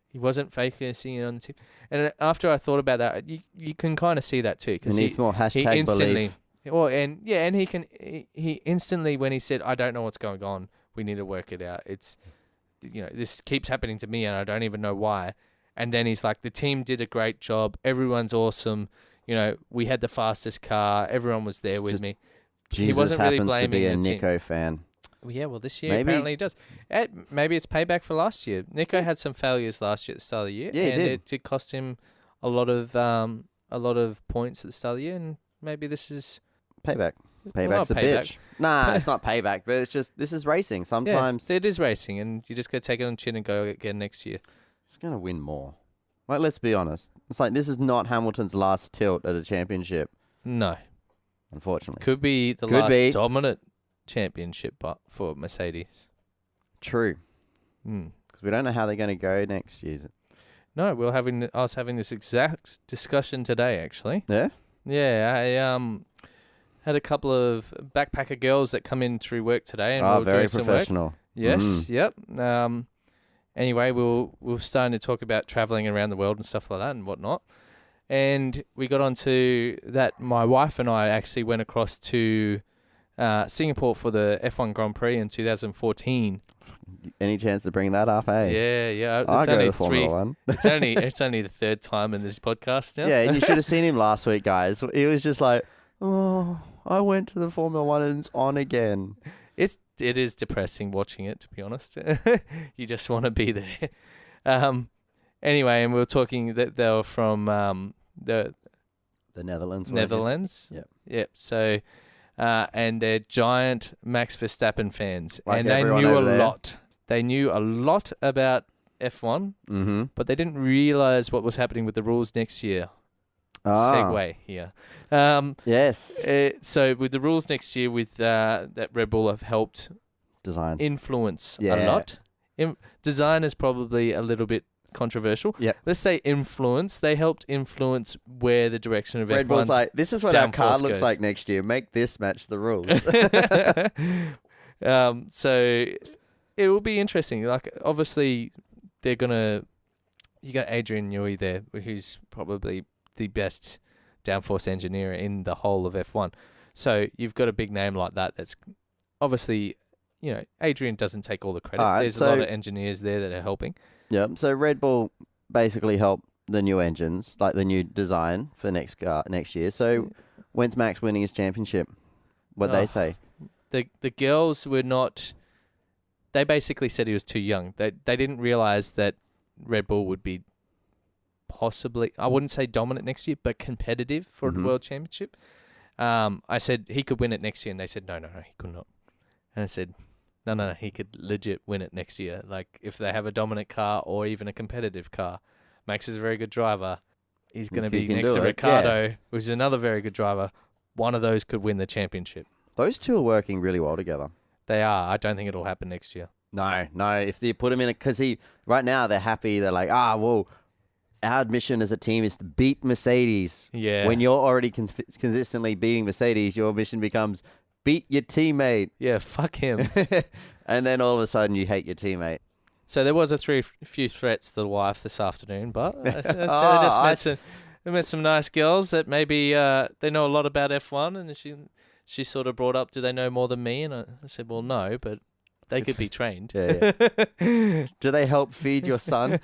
He wasn't focusing on the team. And after I thought about that, you can kind of see that too. He needs more hashtag belief. Well, and he instantly, when he said, I don't know what's going on, We need to work it out. It's, this keeps happening to me and I don't even know why. And then he's like, the team did a great job. Everyone's awesome. We had the fastest car. Everyone was there with me. Jesus he wasn't really happens blaming to be a the team. Nico fan. Well, yeah, this year Maybe- apparently he does. Maybe it's payback for last year. Nico had some failures last year at the start of the year. Yeah, he and did. it did cost him a lot of points at the start of the year, and maybe this is Payback. not Payback's a payback. bitch. Nah, it's not payback, but it's just, this is racing. Sometimes it is racing, and you just got to take it on the chin and go again next year. it's going to win more. Like, let's be honest. It's like, this is not Hamilton's last tilt at a championship, No, unfortunately. could be the Could last be. dominant championship, but for Mercedes. True. Hmm. Because we don't know how they're going to go next year. No, I was having this exact discussion today, actually. Yeah? Yeah, I had a couple of backpacker girls that come in through work today, and we were very doing some work. professional. Yes, yep. Anyway, we're starting to talk about traveling around the world and stuff like that and whatnot. And we got onto that. My wife and I actually went across to Singapore for the F1 Grand Prix in 2014. Any chance to bring that up, eh? Yeah. I'll It's go only to Formula One. it's only the third time in this podcast now. Yeah, and you should have seen him last week, guys. He was just like, oh, I went to the Formula One and it's on again. It is depressing watching it, to be honest. You just want to be there. Anyway, and we were talking that they were from the Netherlands. Netherlands. Yep. So, and they're giant Max Verstappen fans, Like and they everyone knew a over there. lot. They knew a lot about F1, Mm-hmm. but they didn't realize what was happening with the rules next year. Segue here. Yes. So with the rules next year, with that Red Bull have helped Design. influence a Yeah. lot. Design is probably a little bit controversial. Yep. Let's say influence. They helped influence where the direction of Red F1's Bull's like, this is what our car downforce looks goes. like next year. Make this match the rules. So it will be interesting. Like, obviously, they're gonna. You got Adrian Newey there, who's probably the best downforce engineer in the whole of F1. So you've got a big name like that. That's obviously, Adrian doesn't take all the credit. Alright, There's a lot of engineers there that are helping. Yeah. So Red Bull basically helped the new engines, like the new design for next year. So when's Max winning his championship? What they say? The girls were not. They basically said he was too young. They didn't realize that Red Bull would be possibly, I wouldn't say dominant next year, but competitive for the World Championship. I said he could win it next year, and they said no, he could not. And I said no, he could legit win it next year. Like, if they have a dominant car or even a competitive car. Max is a very good driver. He's going to He be can next do to it, Ricciardo, who's another very good driver. One of those could win the championship. Those two are working really well together. They are. I don't think it'll happen next year. No. If they put him in it, because right now they're happy. They're like, well, our mission as a team is to beat Mercedes. Yeah. When you're already consistently beating Mercedes, your mission becomes beat your teammate. Yeah, fuck him. And then all of a sudden you hate your teammate. So there was a few threats to the wife this afternoon, but I just met some nice girls that maybe they know a lot about F1, and she sort of brought up, do they know more than me? And I said, well, no, but they could be trained. Yeah. Do they help feed your son?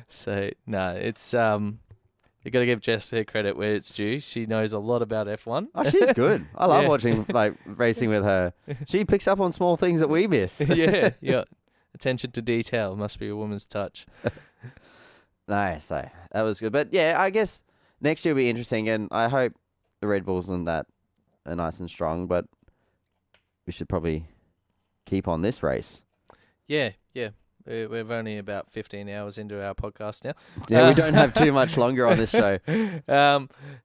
So no, it's you got to give Jess her credit where it's due. She knows a lot about F1. Oh, she's good. I love Yeah. watching racing with her. She picks up on small things that we miss. yeah. Attention to detail must be a woman's touch. Nice. So that was good. But yeah, I guess next year will be interesting, and I hope the Red Bulls and that are nice and strong, but we should probably keep on this race. Yeah. We're only about 15 hours into our podcast now. Yeah, we don't have too much longer on this show.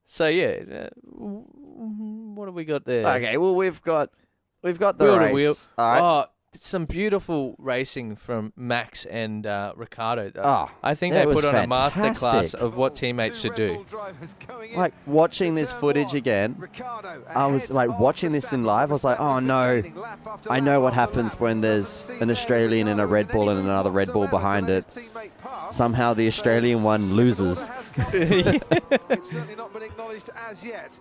So yeah, what have we got there? Okay, well we've got the Wheel to race. wheel. All right. Oh, some beautiful racing from Max and Ricardo. Oh, I think that they was put on a fantastic. masterclass of what teammates should do. Like watching this footage again, I was like watching this in live. I was like, oh no, I know what happens when there's an Australian in a Red Bull and another Red Bull behind it. Somehow the Australian one loses.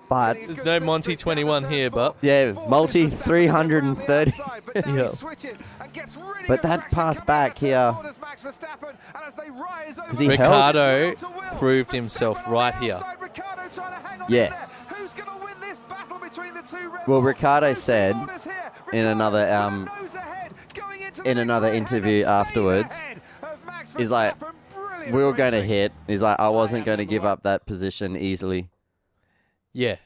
But there's no Monty 21 here, but yeah, multi 330. Yeah. But that pass back here, because he held. Ricardo proved himself right here. Yeah. Well, Ricardo said in another interview afterwards, he's like, we were going to hit. He's like, I wasn't going to give up that position easily. Yeah.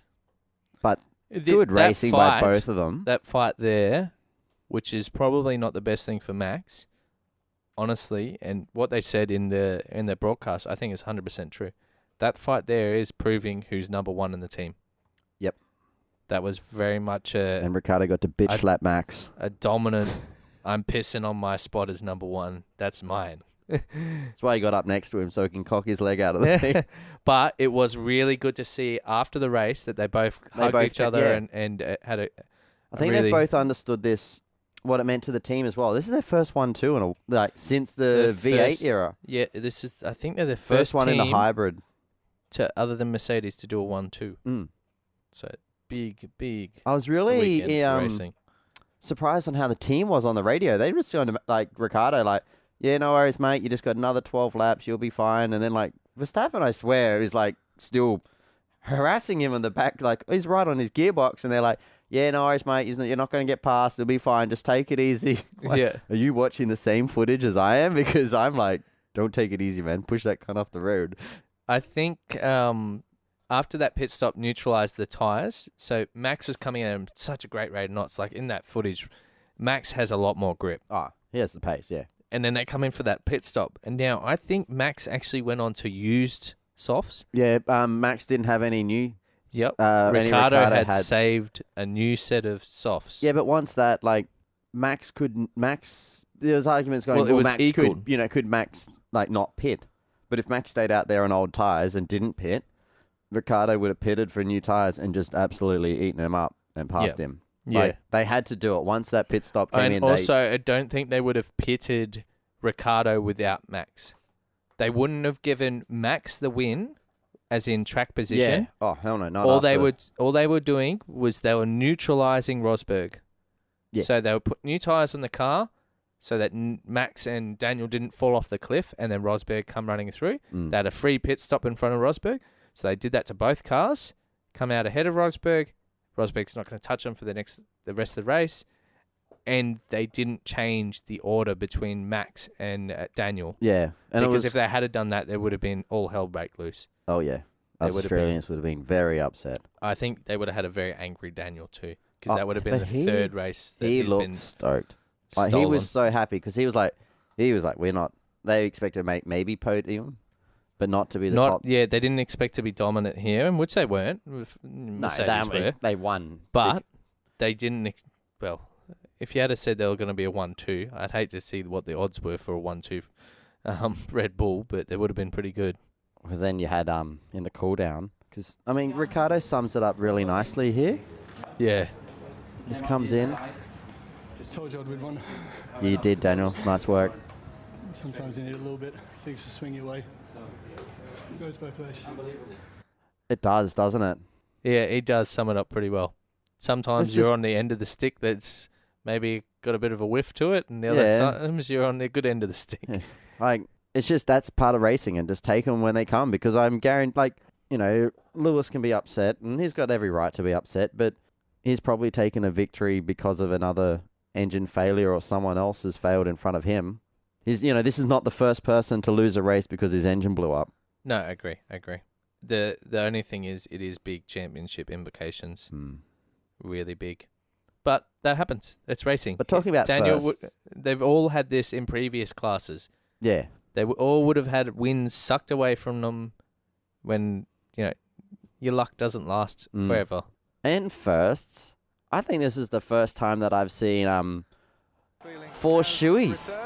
But good racing by both of them. That fight there, which is probably not the best thing for Max, honestly, and what they said in the broadcast, I think is 100% true. That fight there is proving who's number one in the team. Yep. That was very much and Ricardo got to bitch slap Max. A dominant, I'm pissing on my spot as number one. That's mine. That's why he got up next to him so he can cock his leg out of the thing. But it was really good to see after the race that they both hugged each other and had a. I think they both understood this, what it meant to the team as well. This is their first one too, since the V8 era. Yeah, this is. I think they're the first one team in the hybrid, other than Mercedes, to do a 1-2. Mm. So big. I was really surprised on how the team was on the radio. They were just going to like Ricardo, like, yeah, no worries, mate. You just got another 12 laps. You'll be fine. And then, like, Verstappen, I swear, is, like, still harassing him in the back. Like, he's right on his gearbox. And they're like, yeah, no worries, mate. You're not going to get past. It'll be fine. Just take it easy. Like, yeah. Are you watching the same footage as I am? Because I'm like, don't take it easy, man. Push that cunt off the road. I think after that pit stop neutralized the tyres, so Max was coming in at such a great rate of knots. Like, in that footage, Max has a lot more grip. Oh, he has the pace, yeah. And then they come in for that pit stop. And now I think Max actually went on to used softs. Yeah, Max didn't have any new. Yep. Ricardo had saved a new set of softs. Yeah, but once that, like, Max, there was arguments going, it was Max equal. Could Max, like, not pit? But if Max stayed out there on old tyres and didn't pit, Ricardo would have pitted for new tyres and just absolutely eaten him up and passed him. Yeah. Like, they had to do it. Once that pit stop came in. And also, I don't think they would have pitted Ricardo without Max. They wouldn't have given Max the win, as in track position. Yeah. Oh, hell no. Not all they were doing was they were neutralizing Rosberg. Yeah. So they would put new tyres on the car so that Max and Daniel didn't fall off the cliff and then Rosberg come running through. They had a free pit stop in front of Rosberg. So they did that to both cars, come out ahead of Rosberg. Rosberg's not going to touch them for the rest of the race. And they didn't change the order between Max and Daniel. Yeah. And because if they had done that, there would have been all hell break loose. Oh, yeah. Us Australians would have been very upset. I think they would have had a very angry Daniel too. Because that would have been the third race that he looked been stoked. Like, he was so happy because he was like, we're not, they expected to maybe podium. But not to be the top. Yeah, they didn't expect to be dominant here, and which they weren't. Mercedes they won. But they didn't. Well, if you had said they were going to be a 1-2, I'd hate to see what the odds were for a 1-2 Red Bull, but they would have been pretty good. Because then you had in the cool down. Because, I mean, Ricardo sums it up really nicely here. Yeah. This comes in. Just told you I'd win one. You did, Daniel. Nice work. Sometimes you need a little bit. Things to swing your way. It goes both ways. It does, doesn't it? Yeah, it does sum it up pretty well. Sometimes you're on the end of the stick that's maybe got a bit of a whiff to it, and the other times you're on the good end of the stick. Yeah. Like, it's just that's part of racing, and just take them when they come, because I'm guaranteed, like, Lewis can be upset, and he's got every right to be upset, but he's probably taken a victory because of another engine failure or someone else has failed in front of him. This is not the first person to lose a race because his engine blew up. No, I agree. The only thing is, it is big championship implications. Really big. But that happens. It's racing. But talking about Daniel, they've all had this in previous classes. Yeah. They all would have had wins sucked away from them when, your luck doesn't last forever. And firsts, I think this is the first time that I've seen 4 shoeies.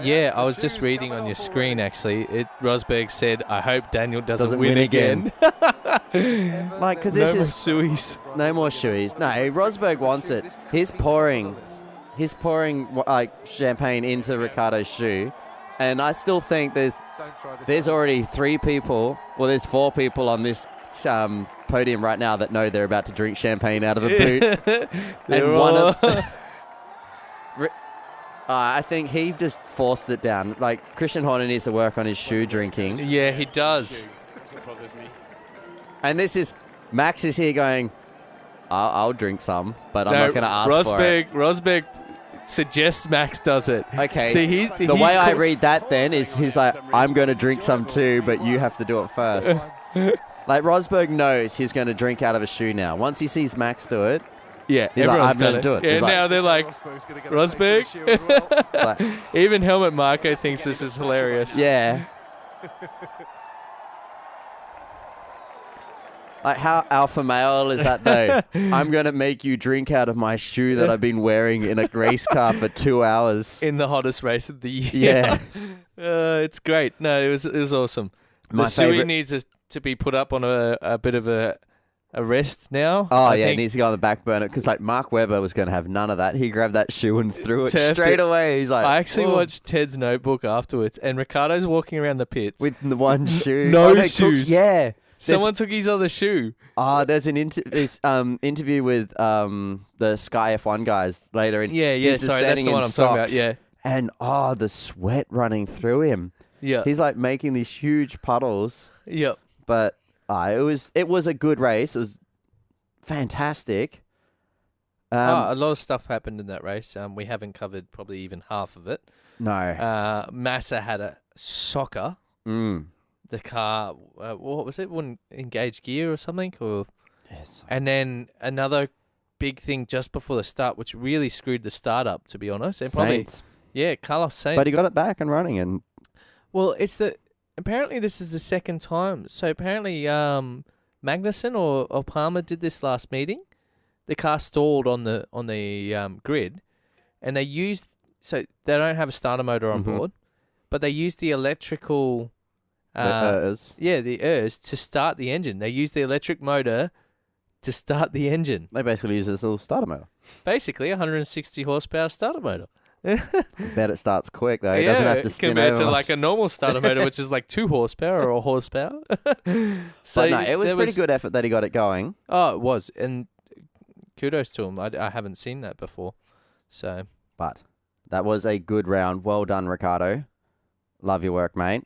Yeah, I was just reading on your screen, actually. Rosberg said, I hope Daniel doesn't win again. Like, because No this more is sueys. no more shoeies. No, Rosberg wants it. He's pouring like champagne into Ricciardo's shoe, and I still think there's already 3 people. Well, there's 4 people on this podium right now that know they're about to drink champagne out of a boot, and one of. I think he just forced it down. Like, Christian Horner needs to work on his shoe drinking. Yeah, he does. That's what bothers me. And this is Max is here going, I'll drink some, but I'm not going to ask for it. Rosberg suggests Max does it. Okay. See, the way I read that then is he's like, I'm going to drink some too, but you have to do it first. Like, Rosberg knows he's going to drink out of a shoe now. Once he sees Max do it, yeah, he's like, everyone's I'm going done to do it. Yeah, He's now like, they're like, Rosberg? it's like, Even Helmut Marko thinks this is hilarious. yeah. Like, how alpha male is that, though? I'm going to make you drink out of my shoe that I've been wearing in a race car for 2 hours. In the hottest race of the year. Yeah. It's great. No, it was awesome. My the Suey favourite- needs to be put up on a bit of a rest now. Oh, I yeah, it think. needs to go on the back burner because, like, Mark Webber was going to have none of that. He grabbed that shoe and threw it Turfed straight it. away. He's like, I actually "Whoa." watched Ted's notebook afterwards, and Ricardo's walking around the pits. With the one shoe. No they took- shoes. yeah. Someone took his other shoe. There's an interview with the Sky F1 guys later. And Yeah, he's just sorry, that's standing the in one I'm talking about. socks, Yeah, And, the sweat running through him. yeah, He's, like, making these huge puddles. yep. But it was a good race. It was fantastic. A lot of stuff happened in that race. We haven't covered probably even half of it. No. Massa had a shocker. The car, what was it? Wouldn't engage gear or something, or Yes. and then another big thing just before the start, which really screwed the start up. To be honest, and probably Saints. Carlos Sainz. But he got it back and running, and Well, apparently this is the second time. So apparently Magnussen or Palmer did this last meeting. The car stalled on the grid, and they don't have a starter motor on board, but they used the electrical the ERS to start the engine. They used the electric motor to start the engine. they basically use this little starter motor. Basically, 160 horsepower starter motor. Bet it starts quick though. It doesn't have to spin compared over to much. like a normal starter motor, which is like 2 horsepower or a horsepower. So no, it was pretty good effort that he got it going. Oh, it was, and kudos to him. I haven't seen that before, so But that was a good round. Well done, Ricardo. Love your work, mate.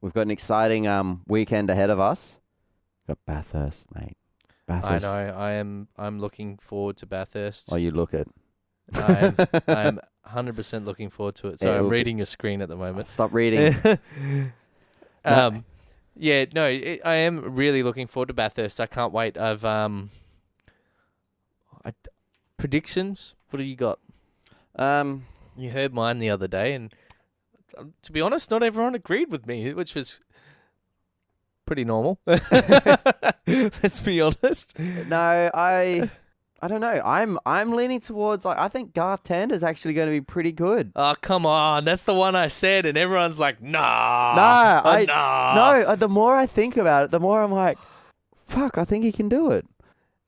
We've got an exciting weekend ahead of us. Got Bathurst, mate. Bathurst. I know. I'm looking forward to Bathurst. Oh, you look it. I am 100% looking forward to it. So Yeah, I'm look reading your screen at the moment. Stop reading. I am really looking forward to Bathurst. I can't wait. Predictions. What do you got? You heard mine the other day, and to be honest, not everyone agreed with me, which was pretty normal. Let's be honest. No, I don't know. I'm leaning towards I think Garth Tander's actually going to be pretty good. Oh, come on. That's the one I said, and everyone's like, nah. No, the more I think about it, the more I'm like, fuck, I think he can do it.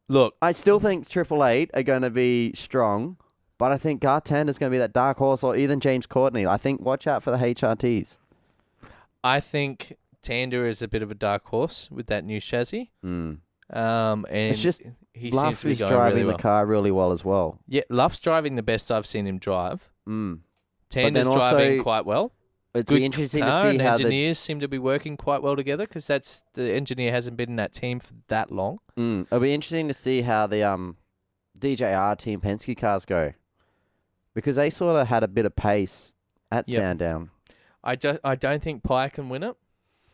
Look, I still think Triple Eight are going to be strong, but I think Garth Tander's going to be that dark horse, or even James Courtney. I think watch out for the HRTs. I think Tander is a bit of a dark horse with that new chassis. And It's just he seems Luff to be is going driving really well. the car really well as well. Yeah, Luff's driving the best I've seen him drive. Then Tander's also, driving quite well. It'd Good be interesting car, to see and how engineers seem to be working quite well together, because the engineer hasn't been in that team for that long. It'll be interesting to see how the DJR Team Penske cars go, because they sort of had a bit of pace at Sandown. I don't think Pye can win it.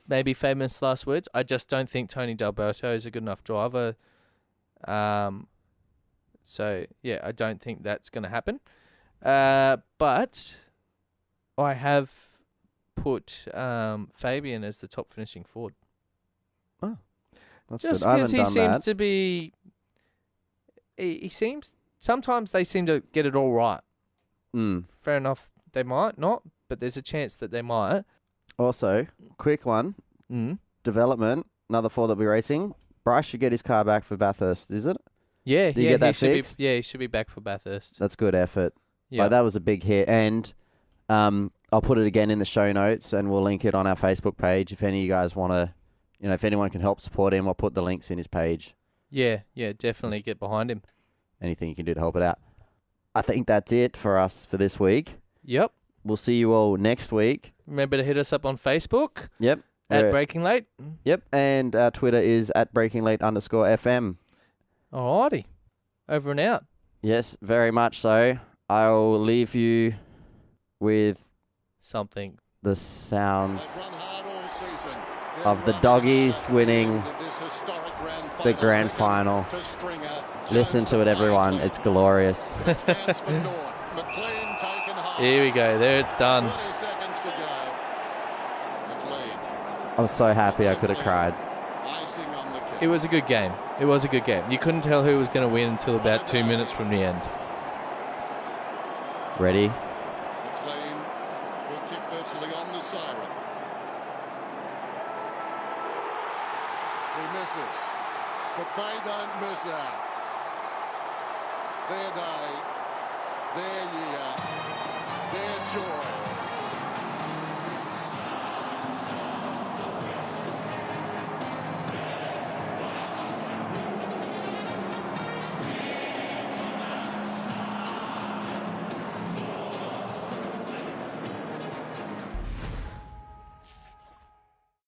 Maybe famous last words. I just don't think Tony D'Alberto is a good enough driver. So yeah, I don't think that's going to happen. But I have put Fabian as the top finishing Ford. That's Just good. I because haven't he done seems that. to be, he seems, sometimes they seem to get it all right. Fair enough, they might not, but there's a chance that they might. Also, quick one. Development, another 4 that'll be racing. Bryce should get his car back for Bathurst, is it? Yeah, Did you get that he should fixed? he should be back for Bathurst. That's good effort. Yeah, Like, that was a big hit. And I'll put it again in the show notes and we'll link it on our Facebook page. If any of you guys want to, if anyone can help support him, I'll put the links in his page. yeah, definitely get behind him. Anything you can do to help it out. I think that's it for us for this week. Yep. We'll see you all next week. Remember to hit us up on Facebook Yep. at Breaking Late. Yep. And our Twitter is at breakinglate_FM. Alrighty. Over and out. Yes, very much so. I'll leave you with Something. the sounds of the Doggies winning the grand final. Listen to it, everyone. It's glorious. Here we go. There it's done. I was so happy I could have cried. It was a good game. It was a good game. You couldn't tell who was going to win until about 2 minutes from the end. Ready? McLean will kick virtually on the siren. He misses, but they don't miss out. Their day